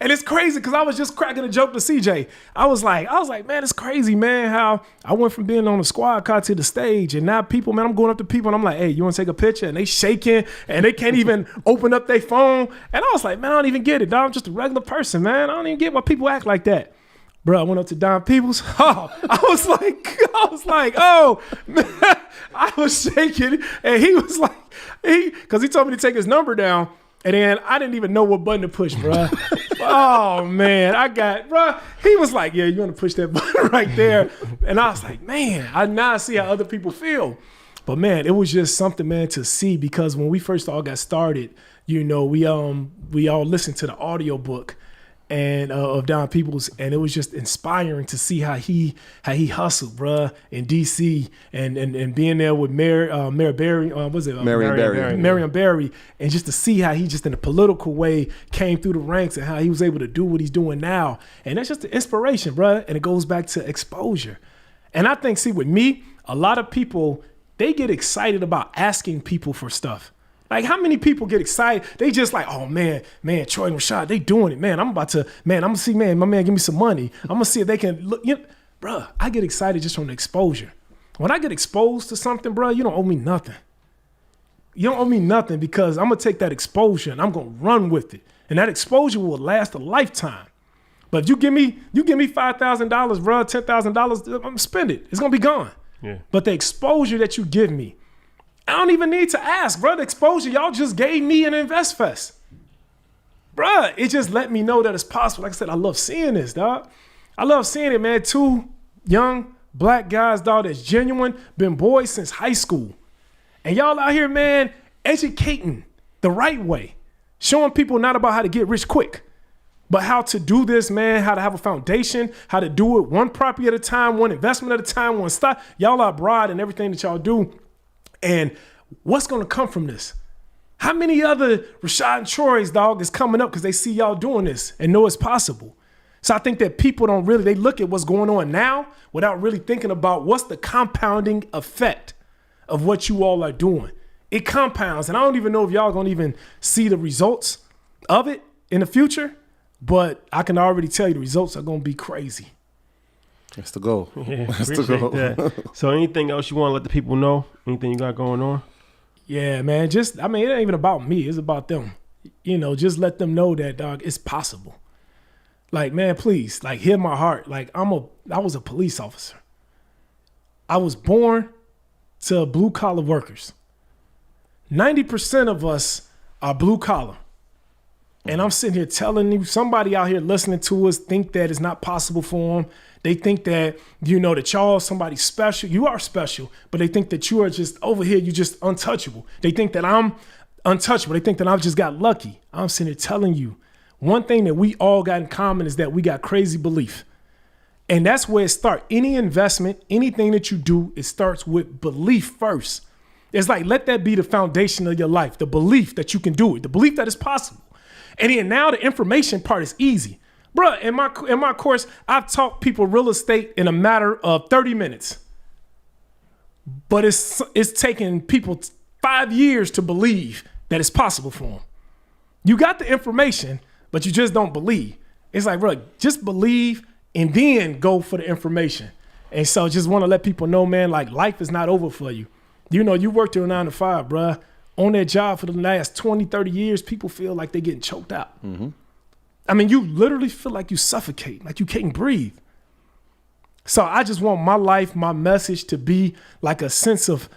Speaker 1: And it's crazy because I was just cracking a joke to CJ. I was like, man, it's crazy, man, how I went from being on the squad car to the stage. And now people, man, I'm going up to people and I'm like, hey, you want to take a picture? And they shaking and they can't even open up their phone. And I was like, man, I don't even get it, dog. I'm just a regular person, man. I don't even get why people act like that. Bro, I went up to Don Peoples. Oh, I was like, oh, man. I was shaking. And he was like, because he told me to take his number down. And then I didn't even know what button to push, bro. Oh, man. Bro, he was like, yeah, you want to push that button right there. And I was like, man, I now see how other people feel. But, man, it was just something, man, to see, because when we first all got started, you know, we all listened to the audiobook and of Don Peoples, and it was just inspiring to see how he hustled, bruh, in DC and being there with Mayor Barry, Marion Barry, and just to see how he just in a political way came through the ranks and how he was able to do what he's doing now. And that's just the inspiration, bruh, and it goes back to exposure. And I think, see, with me, a lot of people they get excited about asking people for stuff. Like, how many people get excited? They just like, oh man, Troy and Rashad, they doing it, man. I'm gonna see, man, my man give me some money. I'm gonna see if they can look. Bruh, I get excited just from the exposure. When I get exposed to something, bruh, you don't owe me nothing. You don't owe me nothing because I'm gonna take that exposure and I'm gonna run with it. And that exposure will last a lifetime. But if you give me $5,000, bruh, $10,000, I'm gonna spend it. It's gonna be gone.
Speaker 3: Yeah.
Speaker 1: But the exposure that you give me, I don't even need to ask, bro. The exposure y'all just gave me in Invest Fest. Bruh, it just let me know that it's possible. Like I said, I love seeing this, dog. I love seeing it, man. 2 young black guys, dog, that's genuine, been boys since high school. And y'all out here, man, educating the right way. Showing people not about how to get rich quick, but how to do this, man, how to have a foundation, how to do it one property at a time, one investment at a time, one stock. Y'all are broad in everything that y'all do. And what's going to come from this? How many other Rashad and Troy's, dog, is coming up because they see y'all doing this and know it's possible? So I think that people don't really, they look at what's going on now without really thinking about what's the compounding effect of what you all are doing. It compounds. And I don't even know if y'all going to even see the results of it in the future, but I can already tell you the results are going to be crazy.
Speaker 4: That's the goal.
Speaker 3: Yeah,
Speaker 4: That's the goal.
Speaker 3: that. So anything else you want to let the people know? Anything you got going on?
Speaker 1: Yeah, man. It ain't even about me. It's about them. Just let them know that, dog, it's possible. Like, man, please, like, hear my heart. Like, I was a police officer. I was born to blue collar workers. 90% of us are blue collar. And I'm sitting here telling you, somebody out here listening to us think that it's not possible for them. They think that, that y'all somebody special. You are special, but they think that you are just over here, you just untouchable. They think that I'm untouchable. They think that I've just got lucky. I'm sitting here telling you, one thing that we all got in common is that we got crazy belief. And that's where it starts. Any investment, anything that you do, it starts with belief first. It's like, let that be the foundation of your life, the belief that you can do it, the belief that it's possible. And then now the information part is easy. Bruh, in my course, I've taught people real estate in a matter of 30 minutes. But it's taken people 5 years to believe that it's possible for them. You got the information, but you just don't believe. It's like, bro, just believe and then go for the information. And so just want to let people know, man, like, life is not over for you. You worked your 9 to 5, bruh. On that job for the last 20, 30 years, people feel like they're getting choked out. Mm-hmm. I mean, you literally feel like you suffocate, like you can't breathe. So I just want my life, my message to be like a sense of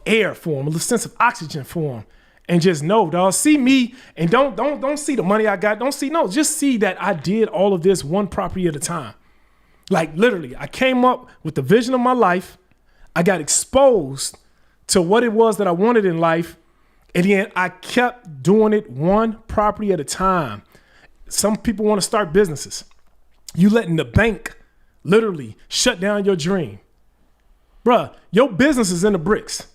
Speaker 1: air for them, a sense of oxygen for them. And just know, dog, see me and don't see the money I got. Just see that I did all of this one property at a time. Like, literally, I came up with the vision of my life. I got exposed to what it was that I wanted in life. And then I kept doing it one property at a time. Some people want to start businesses. You letting the bank literally shut down your dream. Bruh, your business is in the bricks.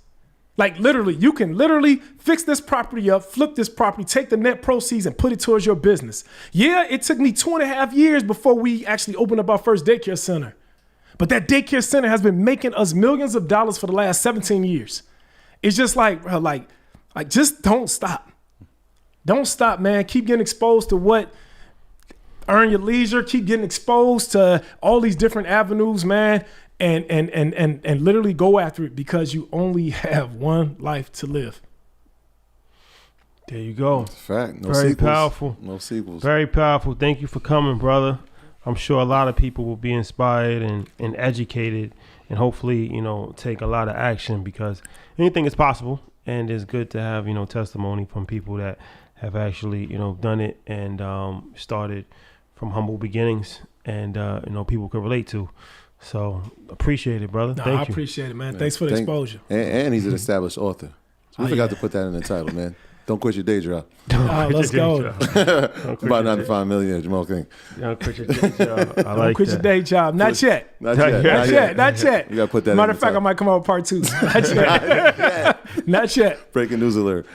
Speaker 1: Like, literally, you can literally fix this property up, flip this property, take the net proceeds and put it towards your business. Yeah, it took me 2.5 years before we actually opened up our first daycare center. But that daycare center has been making us millions of dollars for the last 17 years. It's just like, bro, like just don't stop. Don't stop, man. Keep getting exposed to what earn your leisure. Keep getting exposed to all these different avenues, man. And literally go after it because you only have one life to live.
Speaker 3: There you go.
Speaker 4: That's a fact. No
Speaker 3: Very
Speaker 4: sequels.
Speaker 3: powerful.
Speaker 4: No sequels.
Speaker 3: Very powerful. Thank you for coming, brother. I'm sure a lot of people will be inspired and educated and hopefully, take a lot of action because anything is possible. And it's good to have, testimony from people that have actually, done it and started from humble beginnings and, people could relate to. So appreciate it, brother. Thank you.
Speaker 1: I appreciate it, man. Thanks for the exposure.
Speaker 4: And he's an established author. So we forgot to put that in the title, man. Don't quit your day job.
Speaker 1: Let's go.
Speaker 4: About 9 to 5 millionaire, Jemal King.
Speaker 3: Don't quit your day job. I like
Speaker 1: Don't quit your day job. Not yet.
Speaker 4: Not yet.
Speaker 1: Not yet.
Speaker 4: You got to put that
Speaker 1: Matter
Speaker 4: in
Speaker 1: of fact, I might come out with part 2. Not yet. Not yet.
Speaker 4: Breaking news alert.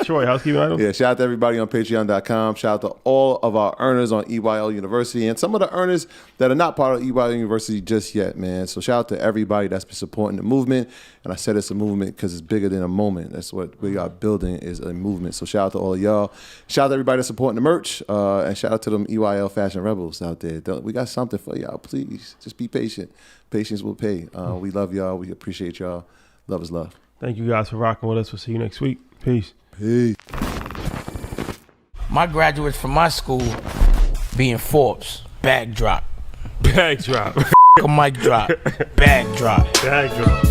Speaker 3: Troy, housekeeping items?
Speaker 4: Yeah, shout out to everybody on patreon.com. Shout out to all of our earners on EYL University and some of the earners that are not part of EYL University just yet, man. So shout out to everybody that's been supporting the movement. And I said it's a movement because it's bigger than a moment. That's what we are building, is a movement. So shout out to all of y'all. Shout out to everybody that's supporting the merch. And shout out to them EYL fashion rebels out there. We got something for y'all. Please, just be patient. Patience will pay. We love y'all. We appreciate y'all. Love is love.
Speaker 3: Thank you guys for rocking with us. We'll see you next week. Peace.
Speaker 4: Peace.
Speaker 2: My graduates from my school being Forbes, bag drop.
Speaker 3: Bag drop.
Speaker 2: A mic drop, bag drop.
Speaker 3: Bag drop.